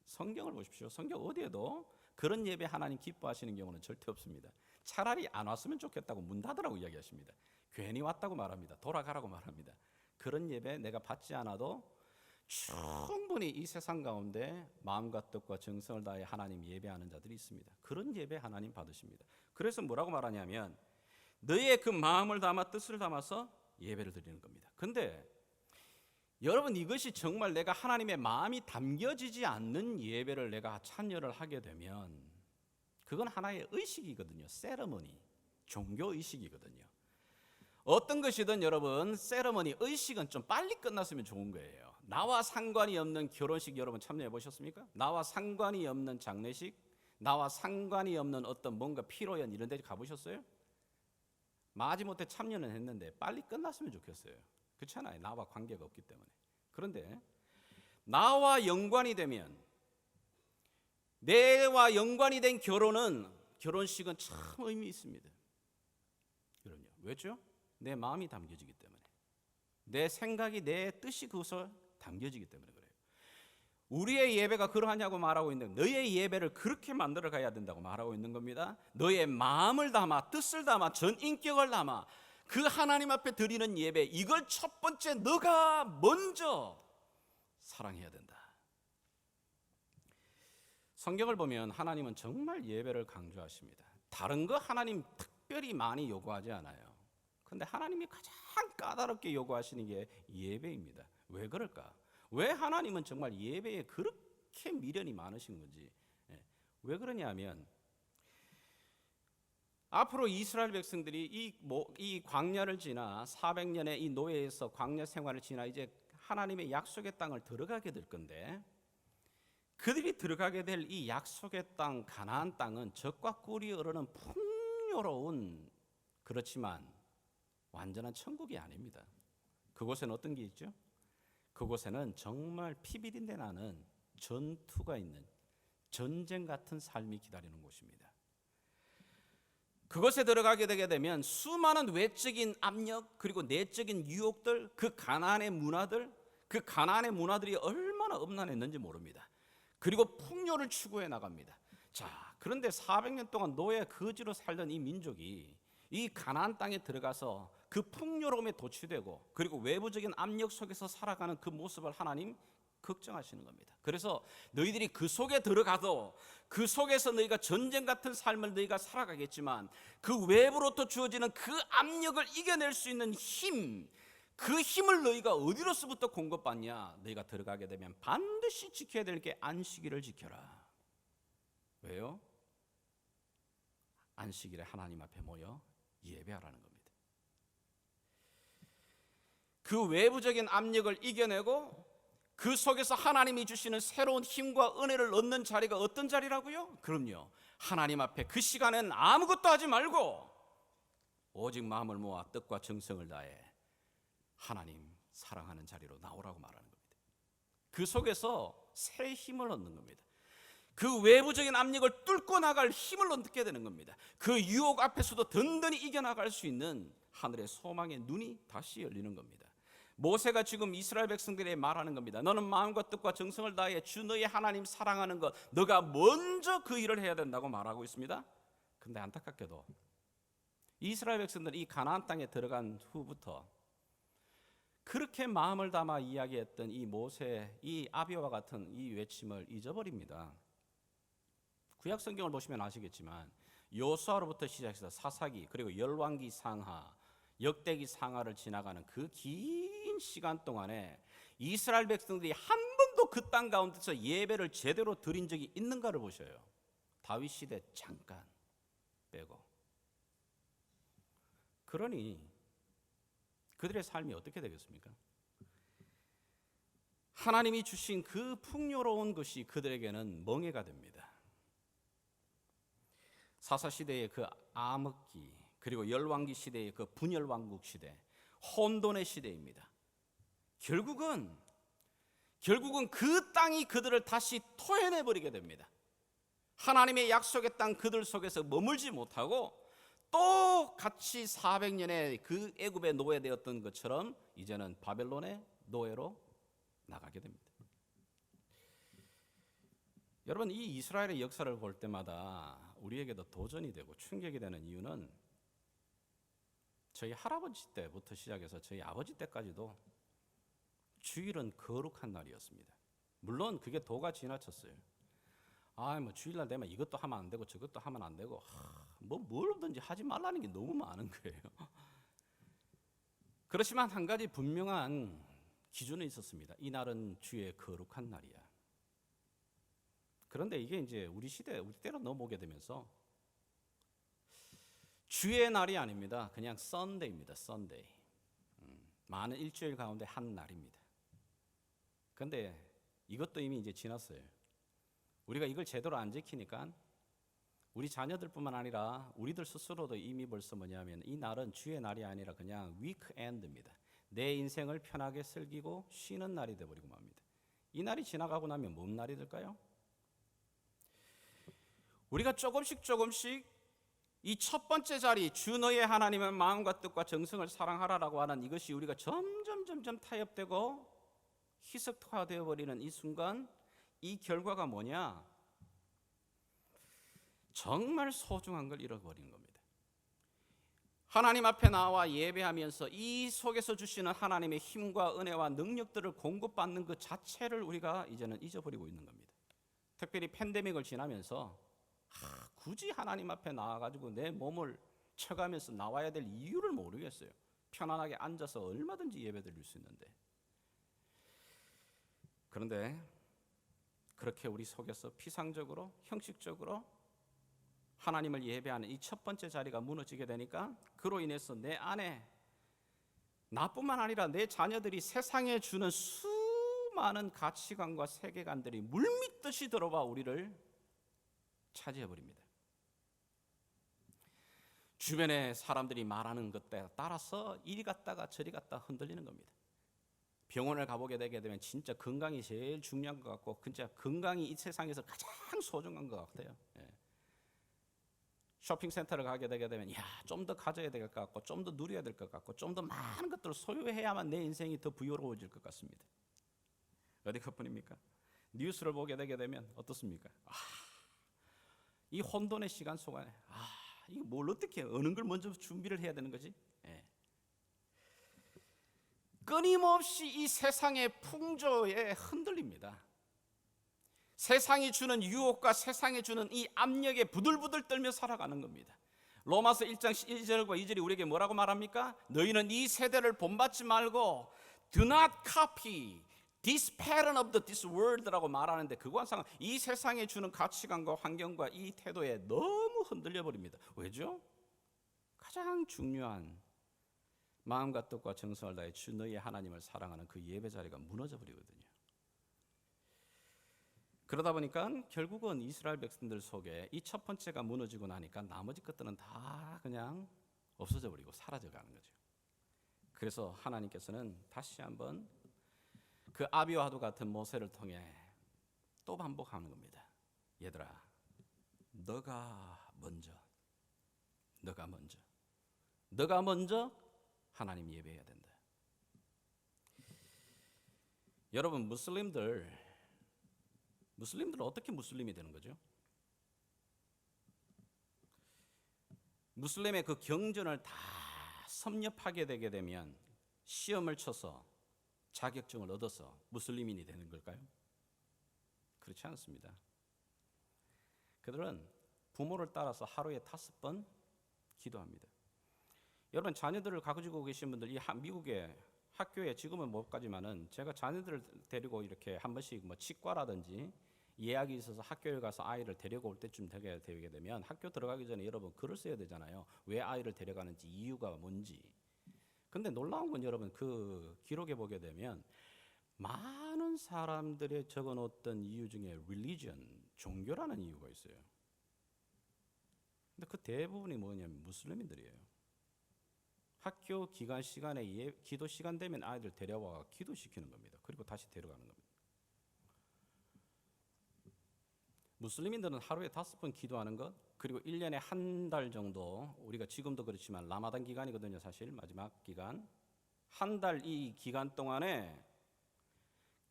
성경을 보십시오. 성경 어디에도 그런 예배 하나님 기뻐하시는 경우는 절대 없습니다. 차라리 안 왔으면 좋겠다고 문 닫으라고 이야기하십니다. 괜히 왔다고 말합니다. 돌아가라고 말합니다. 그런 예배 내가 받지 않아도 충분히 이 세상 가운데 마음과 뜻과 정성을 다해 하나님 예배하는 자들이 있습니다. 그런 예배 하나님 받으십니다. 그래서 뭐라고 말하냐면 너의 그 마음을 담아 뜻을 담아서 예배를 드리는 겁니다. 근데 여러분, 이것이 정말 내가 하나님의 마음이 담겨지지 않는 예배를 내가 참여를 하게 되면 그건 하나의 의식이거든요. 세레머니, 종교 의식이거든요. 어떤 것이든 여러분, 세레머니, 의식은 좀 빨리 끝났으면 좋은 거예요. 나와 상관이 없는 결혼식 여러분 참여해 보셨습니까? 나와 상관이 없는 장례식, 나와 상관이 없는 어떤 뭔가 피로연 이런 데 가보셨어요? 마지못해 참여는 했는데 빨리 끝났으면 좋겠어요. 그렇잖아요. 나와 관계가 없기 때문에. 그런데 나와 연관이 되면, 내와 연관이 된 결혼식은 참 의미 있습니다. 그럼요. 왜죠? 내 마음이 담겨지기 때문에, 내 생각이, 내 뜻이 그것을 담겨지기 때문에 그래요. 우리의 예배가 그러하냐고 말하고 있는데, 너의 예배를 그렇게 만들어 가야 된다고 말하고 있는 겁니다. 너의 마음을 담아, 뜻을 담아, 전 인격을 담아 그 하나님 앞에 드리는 예배, 이걸 첫 번째 너가 먼저 사랑해야 된다. 성경을 보면 하나님은 정말 예배를 강조하십니다. 다른 거 하나님 특별히 많이 요구하지 않아요. 근데 하나님이 가장 까다롭게 요구하시는 게 예배입니다. 왜 그럴까? 왜 하나님은 정말 예배에 그렇게 미련이 많으신 건지. 왜 그러냐면 앞으로 이스라엘 백성들이 이 광야를 지나 400년의 이 노예에서 광야 생활을 지나 이제 하나님의 약속의 땅을 들어가게 될 건데, 그들이 들어가게 될 이 약속의 땅, 가나안 땅은 젖과 꿀이 흐르는 풍요로운, 그렇지만 완전한 천국이 아닙니다. 그곳에는 어떤 게 있죠? 그곳에는 정말 피비린내 나는 전투가 있는 전쟁 같은 삶이 기다리는 곳입니다. 그것에 들어가게 되게 되면 수많은 외적인 압력, 그리고 내적인 유혹들, 그 가나안의 문화들이 얼마나 음란했는지 모릅니다. 그리고 풍요를 추구해 나갑니다. 자, 그런데 400년 동안 노예 거지로 살던 이 민족이 이 가나안 땅에 들어가서 그 풍요로움에 도취되고, 그리고 외부적인 압력 속에서 살아가는 그 모습을 하나님 걱정하시는 겁니다. 그래서 너희들이 그 속에 들어가도 그 속에서 너희가 전쟁 같은 삶을 너희가 살아가겠지만, 그 외부로부터 주어지는 그 압력을 이겨낼 수 있는 힘, 그 힘을 너희가 어디로서부터 공급받냐? 너희가 들어가게 되면 반드시 지켜야 될 게 안식일을 지켜라. 왜요? 안식일에 하나님 앞에 모여 예배하라는 겁니다. 그 외부적인 압력을 이겨내고 그 속에서 하나님이 주시는 새로운 힘과 은혜를 얻는 자리가 어떤 자리라고요? 그럼요, 하나님 앞에 그 시간엔 아무것도 하지 말고 오직 마음을 모아 뜻과 정성을 다해 하나님 사랑하는 자리로 나오라고 말하는 겁니다. 그 속에서 새 힘을 얻는 겁니다. 그 외부적인 압력을 뚫고 나갈 힘을 얻게 되는 겁니다. 그 유혹 앞에서도 든든히 이겨나갈 수 있는 하늘의 소망의 눈이 다시 열리는 겁니다. 모세가 지금 이스라엘 백성들에게 말하는 겁니다. 너는 마음과 뜻과 정성을 다해 주 너의 하나님 사랑하는 것, 너가 먼저 그 일을 해야 된다고 말하고 있습니다. 그런데 안타깝게도 이스라엘 백성들이 이 가나안 땅에 들어간 후부터 그렇게 마음을 담아 이야기했던 이 모세, 이 아비와 같은 이 외침을 잊어버립니다. 구약 성경을 보시면 아시겠지만 여호수아로부터 시작해서 사사기 그리고 열왕기 상하, 역대기 상하를 지나가는 그 긴 시간 동안에 이스라엘 백성들이 한 번도 그 땅 가운데서 예배를 제대로 드린 적이 있는가를 보셔요. 다윗 시대 잠깐 빼고. 그러니 그들의 삶이 어떻게 되겠습니까? 하나님이 주신 그 풍요로운 것이 그들에게는 멍해가 됩니다. 사사 시대의 그 암흑기, 그리고 열왕기 시대의 그 분열왕국 시대, 혼돈의 시대입니다. 결국은 그 땅이 그들을 다시 토해내 버리게 됩니다. 하나님의 약속의 땅 그들 속에서 머물지 못하고 또 같이 400년의 그 애굽의 노예되었던 것처럼 이제는 바벨론의 노예로 나가게 됩니다. 여러분, 이 이스라엘의 역사를 볼 때마다 우리에게도 도전이 되고 충격이 되는 이유는 저희 할아버지 때부터 시작해서 저희 아버지 때까지도 주일은 거룩한 날이었습니다. 물론 그게 도가 지나쳤어요. 뭐 주일날 되면 이것도 하면 안 되고 저것도 하면 안 되고 뭐든지 하지 말라는 게 너무 많은 거예요. 그렇지만 한 가지 분명한 기준이 있었습니다. 이 날은 주의 거룩한 날이야. 그런데 이게 이제 우리 때로 넘어오게 되면서 주의 날이 아닙니다. 그냥 썬데이입니다. 썬데이. 많은 일주일 가운데 한 날입니다. 그런데 이것도 이미 이제 지났어요. 우리가 이걸 제대로 안 지키니까 우리 자녀들뿐만 아니라 우리들 스스로도 이미 벌써 뭐냐면 이 날은 주의 날이 아니라 그냥 위크엔드입니다. 내 인생을 편하게 즐기고 쉬는 날이 되어버리고 맙니다. 이 날이 지나가고 나면 뭔 날이 될까요? 우리가 조금씩 이 첫 번째 자리, 주 너의 하나님의 마음과 뜻과 정성을 사랑하라라고 하는 이것이 우리가 점점 타협되고 희석화되어 버리는 이 순간, 이 결과가 뭐냐? 정말 소중한 걸 잃어버리는 겁니다. 하나님 앞에 나와 예배하면서 이 속에서 주시는 하나님의 힘과 은혜와 능력들을 공급받는 그 자체를 우리가 이제는 잊어버리고 있는 겁니다. 특별히 팬데믹을 지나면서 굳이 하나님 앞에 나와가지고 내 몸을 쳐가면서 나와야 될 이유를 모르겠어요. 편안하게 앉아서 얼마든지 예배 드릴 수 있는데. 그런데 그렇게 우리 속에서 피상적으로, 형식적으로 하나님을 예배하는 이 첫 번째 자리가 무너지게 되니까 그로 인해서 내 안에 나뿐만 아니라 내 자녀들이 세상에 주는 수많은 가치관과 세계관들이 물밀듯이 들어와 우리를 차지해버립니다. 주변에 사람들이 말하는 것에 따라서 이리 갔다가 저리 갔다 흔들리는 겁니다. 병원을 가보게 되게 되면 진짜 건강이 제일 중요한 것 같고 진짜 건강이 이 세상에서 가장 소중한 것 같아요. 쇼핑센터를 가게 되게 되면 좀 더 가져야 될 것 같고 좀 더 누려야 될 것 같고 좀 더 많은 것들을 소유해야만 내 인생이 더 부유로워질 것 같습니다. 어디 그뿐입니까? 뉴스를 보게 되게 되면 어떻습니까? 이 혼돈의 시간 속에 이거 뭘 어떻게 어느 걸 먼저 준비를 해야 되는 거지? 끊임없이 이 세상의 풍조에 흔들립니다. 세상이 주는 유혹과 세상이 주는 이 압력에 부들부들 떨며 살아가는 겁니다. 로마서 1장 1절과 2절이 우리에게 뭐라고 말합니까? 너희는 이 세대를 본받지 말고 do not copy this pattern of this world라고 말하는데 그거와 상관 이 세상에 주는 가치관과 환경과 이 태도에 너무 흔들려 버립니다. 왜죠? 가장 중요한 마음과 뜻과 정성을 다해 주 너의 하나님을 사랑하는 그 예배 자리가 무너져 버리거든요. 그러다 보니까 결국은 이스라엘 백성들 속에 이 첫 번째가 무너지고 나니까 나머지 것들은 다 그냥 없어져 버리고 사라져 가는 거죠. 그래서 하나님께서는 다시 한번 그 아비와도 같은 모세를 통해 또 반복하는 겁니다. 얘들아, 너가 먼저 하나님 예배해야 된다. 여러분, 무슬림들은 어떻게 무슬림이 되는 거죠? 무슬림의 그 경전을 다 섭렵하게 되게 되면 시험을 쳐서 자격증을 얻어서 무슬림인이 되는 걸까요? 그렇지 않습니다. 그들은 부모를 따라서 하루에 5번 기도합니다. 여러분 자녀들을 가지고 계신 분들 이 미국의 학교에 지금은 못 가지만은 제가 자녀들을 데리고 이렇게 한 번씩 뭐 치과라든지 예약이 있어서 학교에 가서 아이를 데리고 올 때쯤 되게 되면 학교 들어가기 전에 여러분 글을 써야 되잖아요. 왜 아이를 데려가는지 이유가 뭔지. 근데 놀라운 건 여러분 그 기록에 보게 되면 많은 사람들이 적어놓던 이유 중에 religion, 종교라는 이유가 있어요. 근데 그 대부분이 뭐냐면 무슬림들이에요. 학교 기간 시간에 기도 시간 되면 아이들 데려와 기도시키는 겁니다. 그리고 다시 데려가는 겁니다. 무슬림인들은 하루에 5번 기도하는 것, 그리고 1년에 한 달 정도, 우리가 지금도 그렇지만 라마단 기간이거든요. 사실 마지막 기간 한 달 이 기간 동안에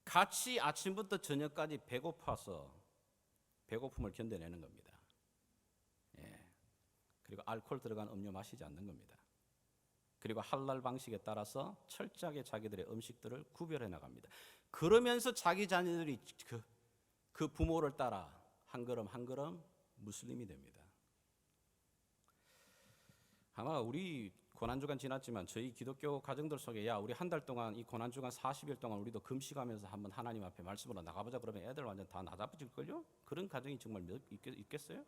같이 아침부터 저녁까지 배고파서 배고픔을 견뎌내는 겁니다. 예. 그리고 알코올 들어간 음료 마시지 않는 겁니다. 그리고 할랄 방식에 따라서 철저하게 자기들의 음식들을 구별해 나갑니다. 그러면서 자기 자녀들이 그 부모를 따라 한 걸음 한 걸음 무슬림이 됩니다. 아마 우리 고난주간 지났지만 저희 기독교 가정들 속에 야 우리 한 달 동안 이 고난주간 40일 동안 우리도 금식하면서 한번 하나님 앞에 말씀으로 나가보자 그러면 애들 완전 다 나잡아질걸요? 그런 가정이 정말 있겠어요?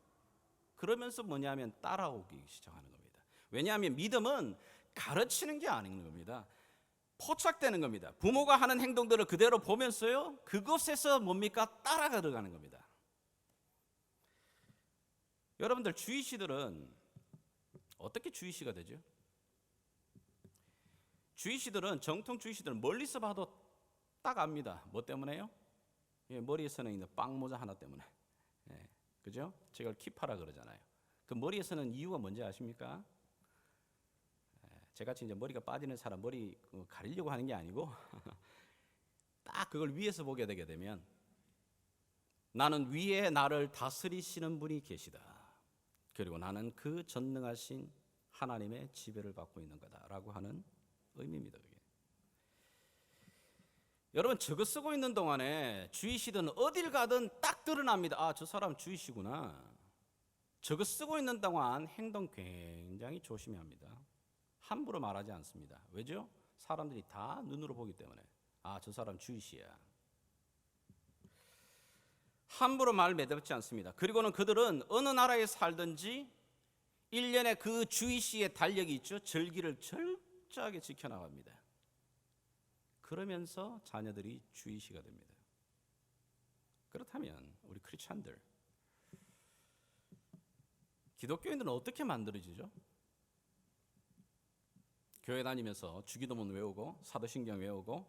그러면서 뭐냐면 따라오기 시작하는 겁니다. 왜냐하면 믿음은 가르치는 게 아닌 겁니다. 포착되는 겁니다. 부모가 하는 행동들을 그대로 보면서요 그것에서 뭡니까? 따라가 들어가는 겁니다. 여러분들 주의시들은 어떻게 주의시가 되죠? 주의시들은 정통 주의시들은 멀리서 봐도 딱 압니다. 뭐 때문에요? 예, 머리에서는 있는 빵모자 하나 때문에. 예, 그죠? 제가 키파라 그러잖아요. 그 머리에서는 이유가 뭔지 아십니까? 제같이 이제 머리가 빠지는 사람 머리 가리려고 하는 게 아니고 딱 그걸 위에서 보게 되게 되면 나는 위에 나를 다스리시는 분이 계시다. 그리고 나는 그 전능하신 하나님의 지배를 받고 있는 거다라고 하는 의미입니다. 그게. 여러분 저거 쓰고 있는 동안에 주의시든 어딜 가든 딱 드러납니다. 아, 저 사람 주의시구나. 저거 쓰고 있는 동안 행동 굉장히 조심해야 합니다. 함부로 말하지 않습니다. 왜죠? 사람들이 다 눈으로 보기 때문에 아, 저 사람 주의시야. 함부로 말 매듭지 않습니다. 그리고는 그들은 어느 나라에 살든지 1년에 그 주의시의 달력이 있죠. 절기를 철저하게 지켜나갑니다. 그러면서 자녀들이 주의시가 됩니다. 그렇다면 우리 크리스찬들 기독교인들은 어떻게 만들어지죠? 교회 다니면서 주기도문 외우고 사도신경 외우고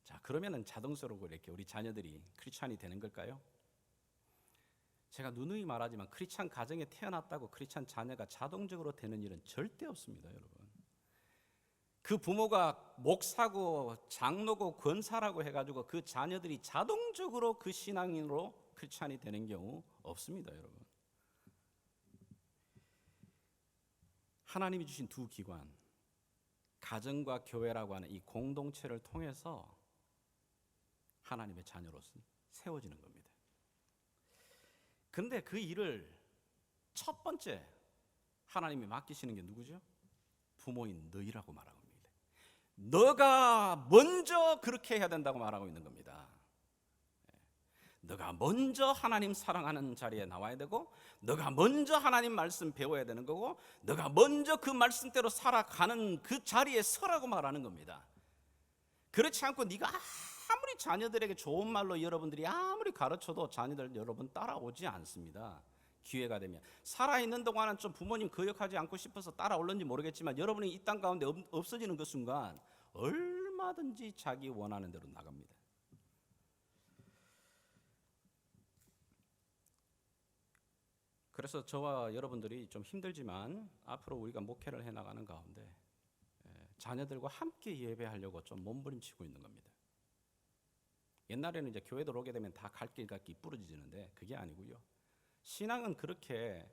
자 그러면은 자동적으로 이렇게 우리 자녀들이 크리스찬이 되는 걸까요? 제가 누누이 말하지만 크리스찬 가정에 태어났다고 크리스찬 자녀가 자동적으로 되는 일은 절대 없습니다, 여러분. 그 부모가 목사고 장로고 권사라고 해가지고 그 자녀들이 자동적으로 그 신앙인으로 크리스찬이 되는 경우 없습니다, 여러분. 하나님이 주신 두 기관, 가정과 교회라고 하는 이 공동체를 통해서 하나님의 자녀로서 세워지는 겁니다. 근데 그 일을 첫 번째 하나님이 맡기시는 게 누구죠? 부모인 너희라고 말하고 있습니다. 너가 먼저 그렇게 해야 된다고 말하고 있는 겁니다. 너가 먼저 하나님 사랑하는 자리에 나와야 되고 너가 먼저 하나님 말씀 배워야 되는 거고 너가 먼저 그 말씀대로 살아가는 그 자리에 서라고 말하는 겁니다. 그렇지 않고 네가 아무리 자녀들에게 좋은 말로 여러분들이 아무리 가르쳐도 자녀들 여러분 따라오지 않습니다. 기회가 되면 살아있는 동안은 좀 부모님 거역하지 않고 싶어서 따라올는지 모르겠지만 여러분이 이 땅 가운데 없어지는 그 순간 얼마든지 자기 원하는 대로 나갑니다. 그래서 저와 여러분들이 좀 힘들지만 앞으로 우리가 목회를 해나가는 가운데 자녀들과 함께 예배하려고 좀 몸부림치고 있는 겁니다. 옛날에는 이제 교회 들어오게 되면 다 갈 길 갓길 부러지는데 그게 아니고요. 신앙은 그렇게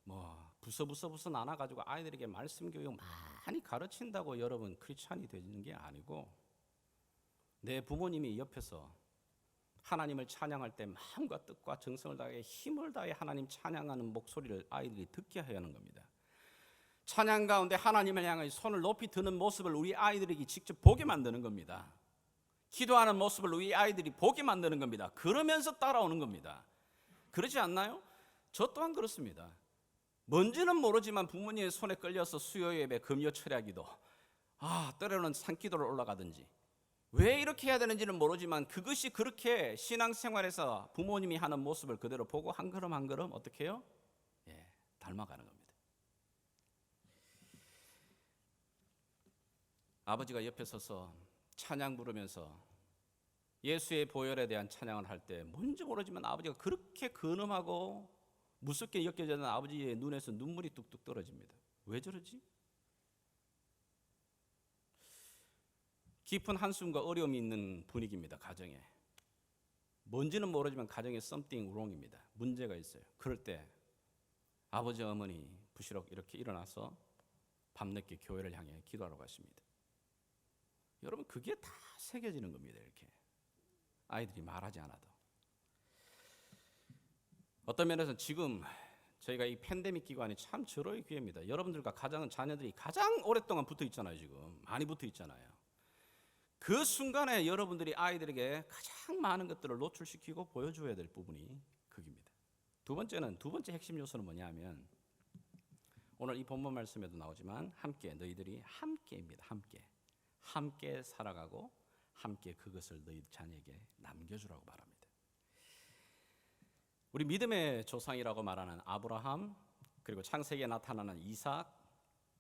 뭐 부서 나눠가지고 아이들에게 말씀 교육 많이 가르친다고 여러분 크리스찬이 되는 게 아니고 내 부모님이 옆에서 하나님을 찬양할 때 마음과 뜻과 정성을 다해 힘을 다해 하나님 찬양하는 목소리를 아이들이 듣게 해야 하는 겁니다. 찬양 가운데 하나님을 향해 손을 높이 드는 모습을 우리 아이들에게 직접 보게 만드는 겁니다. 기도하는 모습을 우리 아이들이 보게 만드는 겁니다. 그러면서 따라오는 겁니다. 그러지 않나요? 저 또한 그렇습니다. 뭔지는 모르지만 부모님의 손에 끌려서 수요 예배, 금요 철야기도, 때로는 산기도를 올라가든지, 왜 이렇게 해야 되는지는 모르지만 그것이 그렇게 신앙생활에서 부모님이 하는 모습을 그대로 보고 한 걸음 한 걸음 어떻게 해요? 닮아가는 겁니다. 아버지가 옆에 서서 찬양 부르면서 예수의 보혈에 대한 찬양을 할 때 뭔지 모르지만 아버지가 그렇게 근엄하고 무섭게 여겨지는 아버지의 눈에서 눈물이 뚝뚝 떨어집니다. 왜 저러지? 깊은 한숨과 어려움이 있는 분위기입니다. 가정에. 뭔지는 모르지만 가정에 something wrong입니다. 문제가 있어요. 그럴 때 아버지 어머니 부시럭 이렇게 일어나서 밤늦게 교회를 향해 기도하러 가십니다. 여러분 그게 다 새겨지는 겁니다. 이렇게 아이들이 말하지 않아도. 어떤 면에서는 지금 저희가 이 팬데믹 기간이 참 절호의 기회입니다. 여러분들과 자녀들이 가장 오랫동안 붙어 있잖아요. 지금 많이 붙어 있잖아요. 그 순간에 여러분들이 아이들에게 가장 많은 것들을 노출시키고 보여줘야 될 부분이 거기입니다. 두 번째 핵심 요소는 뭐냐면 오늘 이 본문 말씀에도 나오지만 함께, 너희들이 함께입니다. 함께 살아가고 함께 그것을 너희 자녀에게 남겨주라고 말합니다. 우리 믿음의 조상이라고 말하는 아브라함, 그리고 창세기에 나타나는 이삭,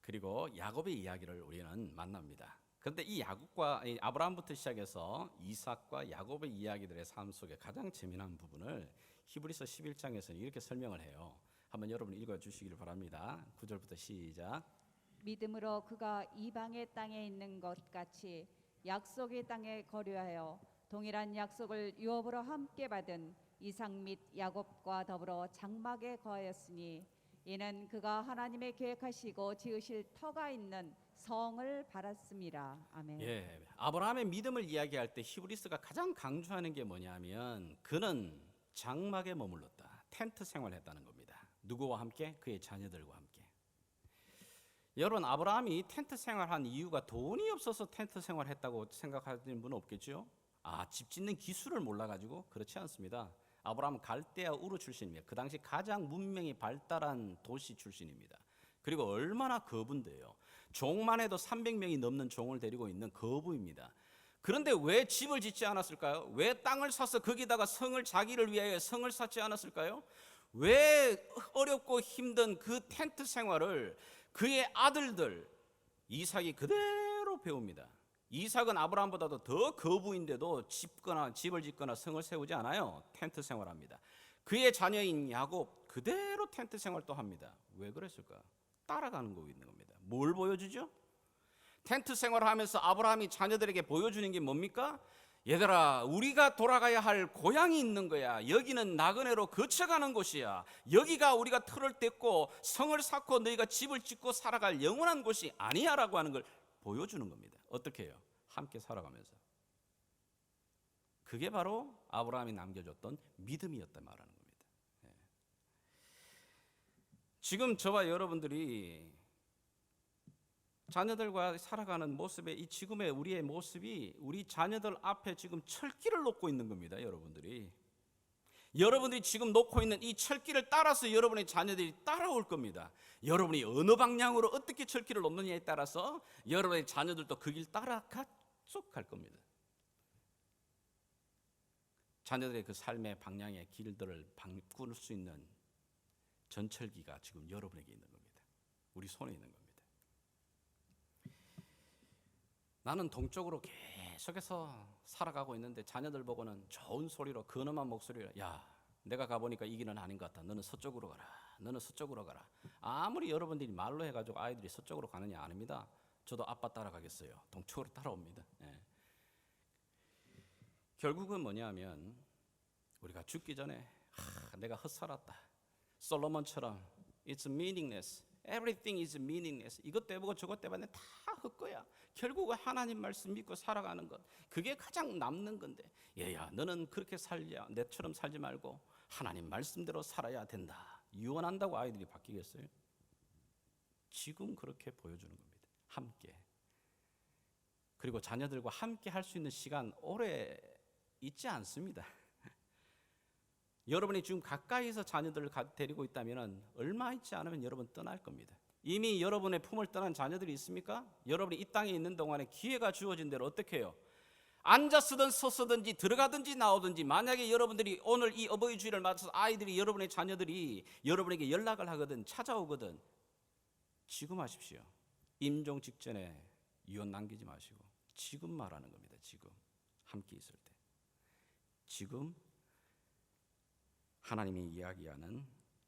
그리고 야곱의 이야기를 우리는 만납니다. 그런데 이 아브라함부터 시작해서 이삭과 야곱의 이야기들의 삶 속에 가장 재미난 부분을 히브리서 11장에서는 이렇게 설명을 해요. 한번 여러분 읽어주시기를 바랍니다. 9절부터 시작. 믿음으로 그가 이방의 땅에 있는 것 같이 약속의 땅에 거류하여 동일한 약속을 유업으로 함께 받은 이삭 및 야곱과 더불어 장막에 거하였으니 이는 그가 하나님의 계획하시고 지으실 터가 있는 성을 바랐습니다. 아멘. 아브라함의 믿음을 이야기할 때 히브리서가 가장 강조하는 게 뭐냐면 그는 장막에 머물렀다. 텐트 생활했다는 겁니다. 누구와 함께? 그의 자녀들과 함께. 여러분 아브라함이 텐트 생활한 이유가 돈이 없어서 텐트 생활했다고 생각하시는 분은 없겠죠? 집 짓는 기술을 몰라가지고? 그렇지 않습니다. 아브라함은 갈대아 우르 출신입니다. 그 당시 가장 문명이 발달한 도시 출신입니다. 그리고 얼마나 거부인데요. 종만 해도 300명이 넘는 종을 데리고 있는 거부입니다. 그런데 왜 집을 짓지 않았을까요? 왜 땅을 사서 거기다가 자기를 위하여 성을 쌓지 않았을까요? 왜 어렵고 힘든 그 텐트 생활을 그의 아들들 이삭이 그대로 배웁니다. 이삭은 아브라함보다도 더 거부인데도 집을 짓거나 성을 세우지 않아요. 텐트 생활합니다. 그의 자녀인 야곱 그대로 텐트 생활도 합니다. 왜 그랬을까? 따라가는 거 있는 겁니다. 뭘 보여주죠? 텐트 생활하면서 아브라함이 자녀들에게 보여주는 게 뭡니까? 얘들아, 우리가 돌아가야 할 고향이 있는 거야. 여기는 나그네로 거쳐가는 곳이야. 여기가 우리가 틀을 떼고 성을 쌓고 너희가 집을 짓고 살아갈 영원한 곳이 아니야 라고 하는 걸 보여주는 겁니다. 어떻게 해요? 함께 살아가면서. 그게 바로 아브라함이 남겨줬던 믿음이었다 말하는 겁니다. 지금 저와 여러분들이 자녀들과 살아가는 모습에 이 지금의 우리의 모습이 우리 자녀들 앞에 지금 철길을 놓고 있는 겁니다. 여러분들이 지금 놓고 있는 이 철길을 따라서 여러분의 자녀들이 따라올 겁니다. 여러분이 어느 방향으로 어떻게 철길을 놓느냐에 따라서 여러분의 자녀들도 그 길 따라 쭉 갈 겁니다. 자녀들의 그 삶의 방향의 길들을 바꿀 수 있는 전철기가 지금 여러분에게 있는 겁니다. 우리 손에 있는 겁니다. 나는 동쪽으로 계속해서 살아가고 있는데 자녀들 보고는 좋은 소리로 근엄한 목소리로 야, 내가 가보니까 이 길은 아닌 것 같다. 너는 서쪽으로 가라. 너는 서쪽으로 가라. 아무리 여러분들이 말로 해가지고 아이들이 서쪽으로 가느냐 아닙니다. 저도 아빠 따라가겠어요. 동쪽으로 따라옵니다. 결국은 뭐냐면 우리가 죽기 전에 내가 헛살았다. 솔로몬처럼 It's meaningless. Everything is meaningless. 이것도 해보고 저것도 해봤는데 다 헛거야. 결국은 하나님 말씀 믿고 살아가는 것, 그게 가장 남는 건데, 얘야 너는 그렇게 살자, 내처럼 살지 말고 하나님 말씀대로 살아야 된다, 유언한다고 아이들이 바뀌겠어요? 지금 그렇게 보여주는 겁니다. 함께. 그리고 자녀들과 함께 할 수 있는 시간 오래 있지 않습니다. 여러분이 지금 가까이서 자녀들을 데리고 있다면 얼마 있지 않으면 여러분 떠날 겁니다. 이미 여러분의 품을 떠난 자녀들이 있습니까? 여러분이 이 땅에 있는 동안에 기회가 주어진 대로 어떻게 해요? 앉아서든 서서든지 들어가든지 나오든지, 만약에 여러분들이 오늘 이 어버이 주일을 맞아서 아이들이, 여러분의 자녀들이 여러분에게 연락을 하거든, 찾아오거든, 지금 하십시오. 임종 직전에 유언 남기지 마시고 지금 말하는 겁니다. 지금 함께 있을 때, 지금 하나님이 이야기하는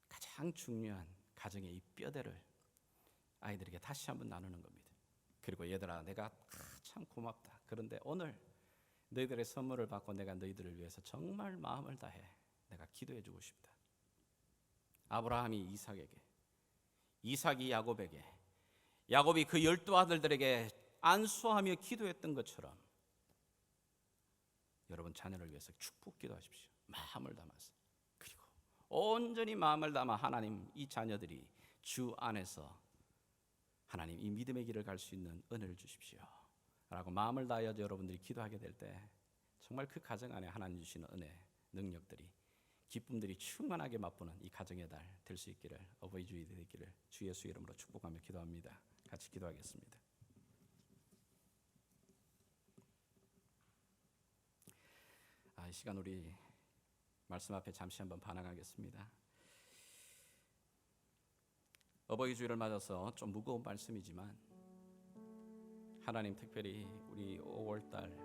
가장 중요한 가정의 이 뼈대를 아이들에게 다시 한번 나누는 겁니다. 그리고 얘들아, 내가 참 고맙다. 그런데 오늘 너희들의 선물을 받고 내가 너희들을 위해서 정말 마음을 다해 내가 기도해 주고 싶다. 아브라함이 이삭에게, 이삭이 야곱에게, 야곱이 그 12아들들에게 안수하며 기도했던 것처럼 여러분 자녀를 위해서 축복 기도하십시오. 마음을 담아서. 그리고 온전히 마음을 담아 하나님, 이 자녀들이 주 안에서 하나님 이 믿음의 길을 갈 수 있는 은혜를 주십시오 라고 마음을 다하여 여러분들이 기도하게 될 때 정말 그 가정 안에 하나님 주시는 은혜, 능력들이, 기쁨들이 충만하게 맛보는 이 가정의 달 될 수 있기를, 어버이 주일이 되기를 주 예수 이름으로 축복하며 기도합니다. 같이 기도하겠습니다. 이 시간 우리 말씀 앞에 잠시 한번 반항하겠습니다. 어버이 주일을 맞아서 좀 무거운 말씀이지만 하나님, 특별히 우리 5월달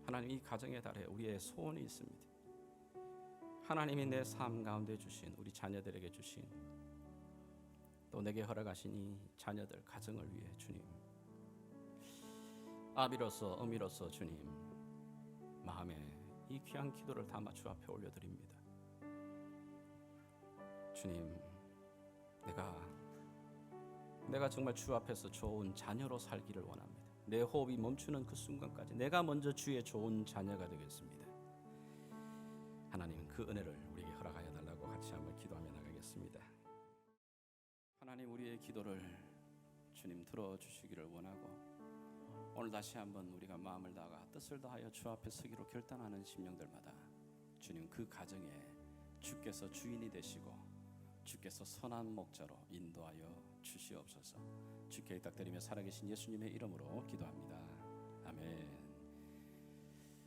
하나님 이 가정의 달에 우리의 소원이 있습니다. 하나님이 내 삶 가운데 주신, 우리 자녀들에게 주신, 또 내게 허락하신 이 자녀들 가정을 위해 주님, 아비로서 어미로서 주님 마음에 이 귀한 기도를 담아 주 앞에 올려드립니다. 주님, 내가 정말 주 앞에서 좋은 자녀로 살기를 원합니다. 내 호흡이 멈추는 그 순간까지 내가 먼저 주의 좋은 자녀가 되겠습니다. 하나님, 그 은혜를 우리에게 허락하여 달라고 같이 한번 기도하며 나가겠습니다. 하나님, 우리의 기도를 주님 들어주시기를 원하고, 오늘 다시 한번 우리가 마음을 다가 뜻을 다하여 주 앞에 서기로 결단하는 심령들마다 주님 그 가정에 주께서 주인이 되시고 주께서 선한 목자로 인도하여 주시옵소서. 주께 부탁드리며 살아계신 예수님의 이름으로 기도합니다. 아멘.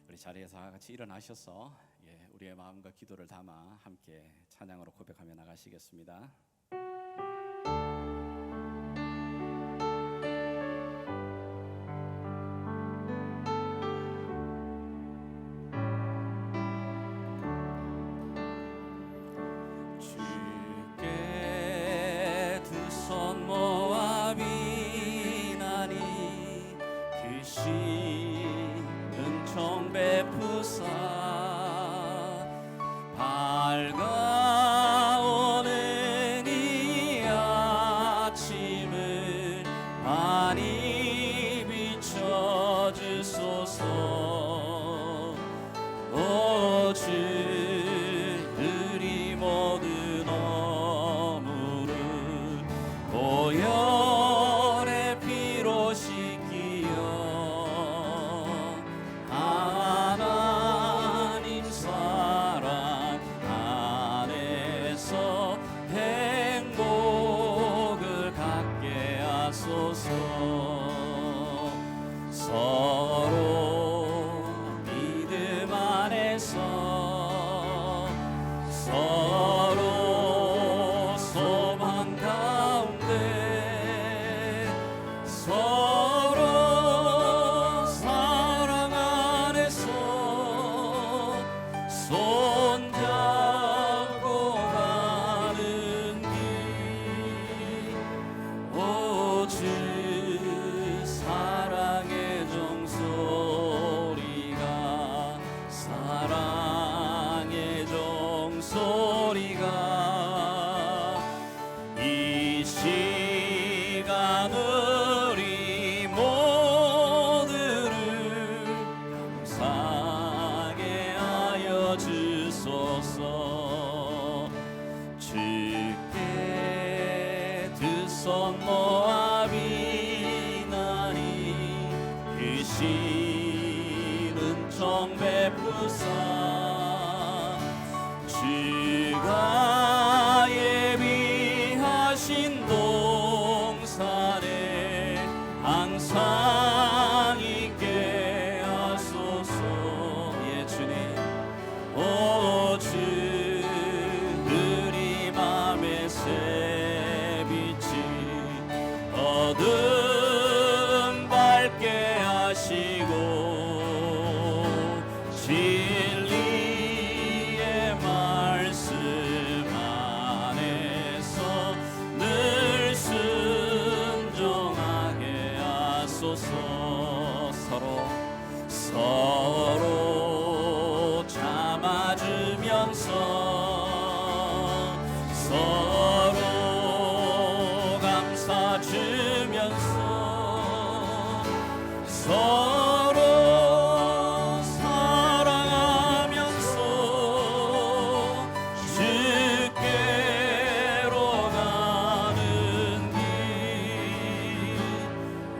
우리 자리에서 같이 일어나셔서 우리의 마음과 기도를 담아 함께 찬양으로 고백하며 나가시겠습니다. 밝아오는 이 아침을 많이 비춰주소서. 오 주들이 모든 어물을 보혈의 피로 씻기어 하나님 사랑 안에서 행복을 갖게 하소서. 서로 믿음 안에서 서로 소망 가운데 서로 사랑 안에서 손잡고 가는 길. 오 주 사랑의 종소리가 사랑의 종소리가 성 모압이 나니 그 씨는 정 베푸사 주가 예비하신 동산에 항상 있게 하소서. 예 주님 오 주들이 맘에 새빛이 어둠 밝게 하시고 진리의 말씀 안에서 늘 순종하게 하소서. 서로 참아주면서 서로 감사주면서 서로 사랑하면서 주께로 가는 길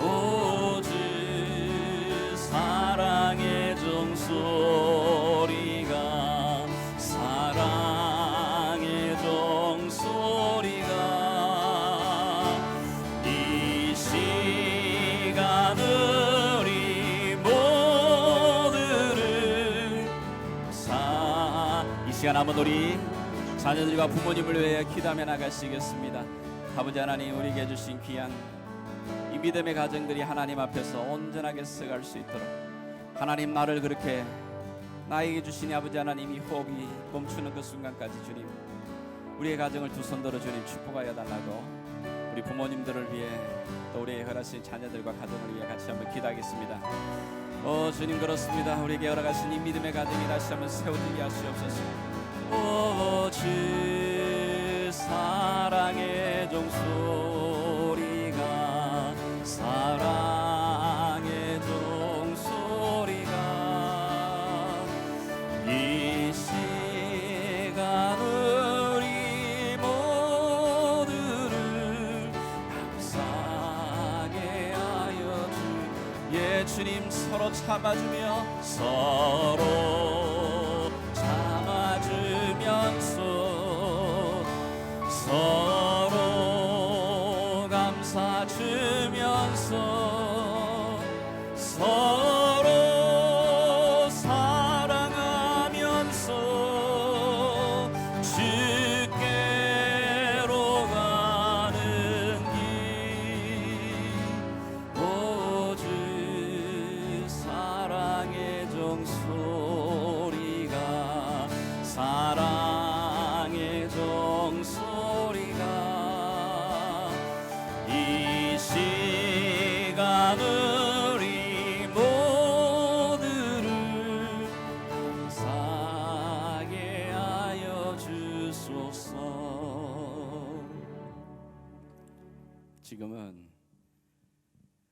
오직 사랑의 종소리가 사랑의 종소리가 이 시간 우리 모두를 이 시간 한번 우리 자녀들과 부모님을 위해 기도하며 나가시겠습니다. 아버지 하나님, 우리에게 주신 귀한 이 믿음의 가정들이 하나님 앞에서 온전하게 서갈 수 있도록 하나님 나를 그렇게 나에게 주신 아버지 하나님 이 호흡이 멈추는 그 순간까지 주님 우리의 가정을 두 손 들어 주님 축복하여 달라고 우리 부모님들을 위해 또 우리의 허락하신 자녀들과 가정을 위해 같이 한번 기도하겠습니다. 주님 그렇습니다. 우리에게 허락하신 이 믿음의 가정이 다시 한번 세워지게 하시옵소서. 주 사랑의 종소리가 사랑의 종소리가 이 시간 우리 모두를 감사하게 하여 주님 서로 참아주며 서로 참아주면서 서로 감사주면서 서로 사랑하면서 주께로 가는 길 오직 사랑의 종소리가 사랑의 종소리가 이 시간 우리 모두를 감사하게 하여 주소서. 지금은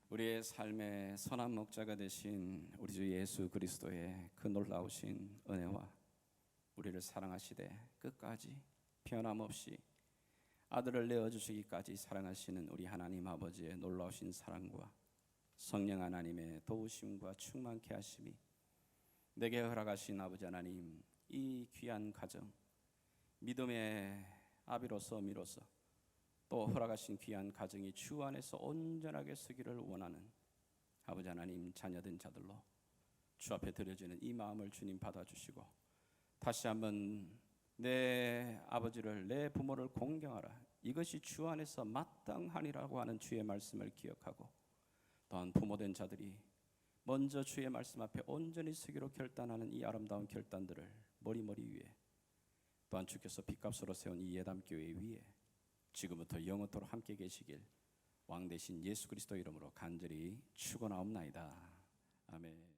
우리의 삶의 선한 목자가 되신 우리 주 예수 그리스도의 그 놀라우신 은혜와 우리를 사랑하시되 끝까지 변함없이 아들을 내어주시기까지 사랑하시는 우리 하나님 아버지의 놀라우신 사랑과 성령 하나님의 도우심과 충만케 하심이 내게 허락하신 아버지 하나님 이 귀한 가정 믿음의 아비로서 어미로서 또 허락하신 귀한 가정이 주 안에서 온전하게 서기를 원하는 아버지 하나님 자녀된 자들로 주 앞에 드려지는 이 마음을 주님 받아주시고 다시 한번 내 아버지를 내 부모를 공경하라 이것이 주 안에서 마땅하니라고 하는 주의 말씀을 기억하고 또한 부모된 자들이 먼저 주의 말씀 앞에 온전히 서기로 결단하는 이 아름다운 결단들을 머리머리 위에 또한 주께서 핏값으로 세운 이 예담교회 위에 지금부터 영원토록 함께 계시길 왕 대신 예수 그리스도 이름으로 간절히 축원하옵나이다. 아멘.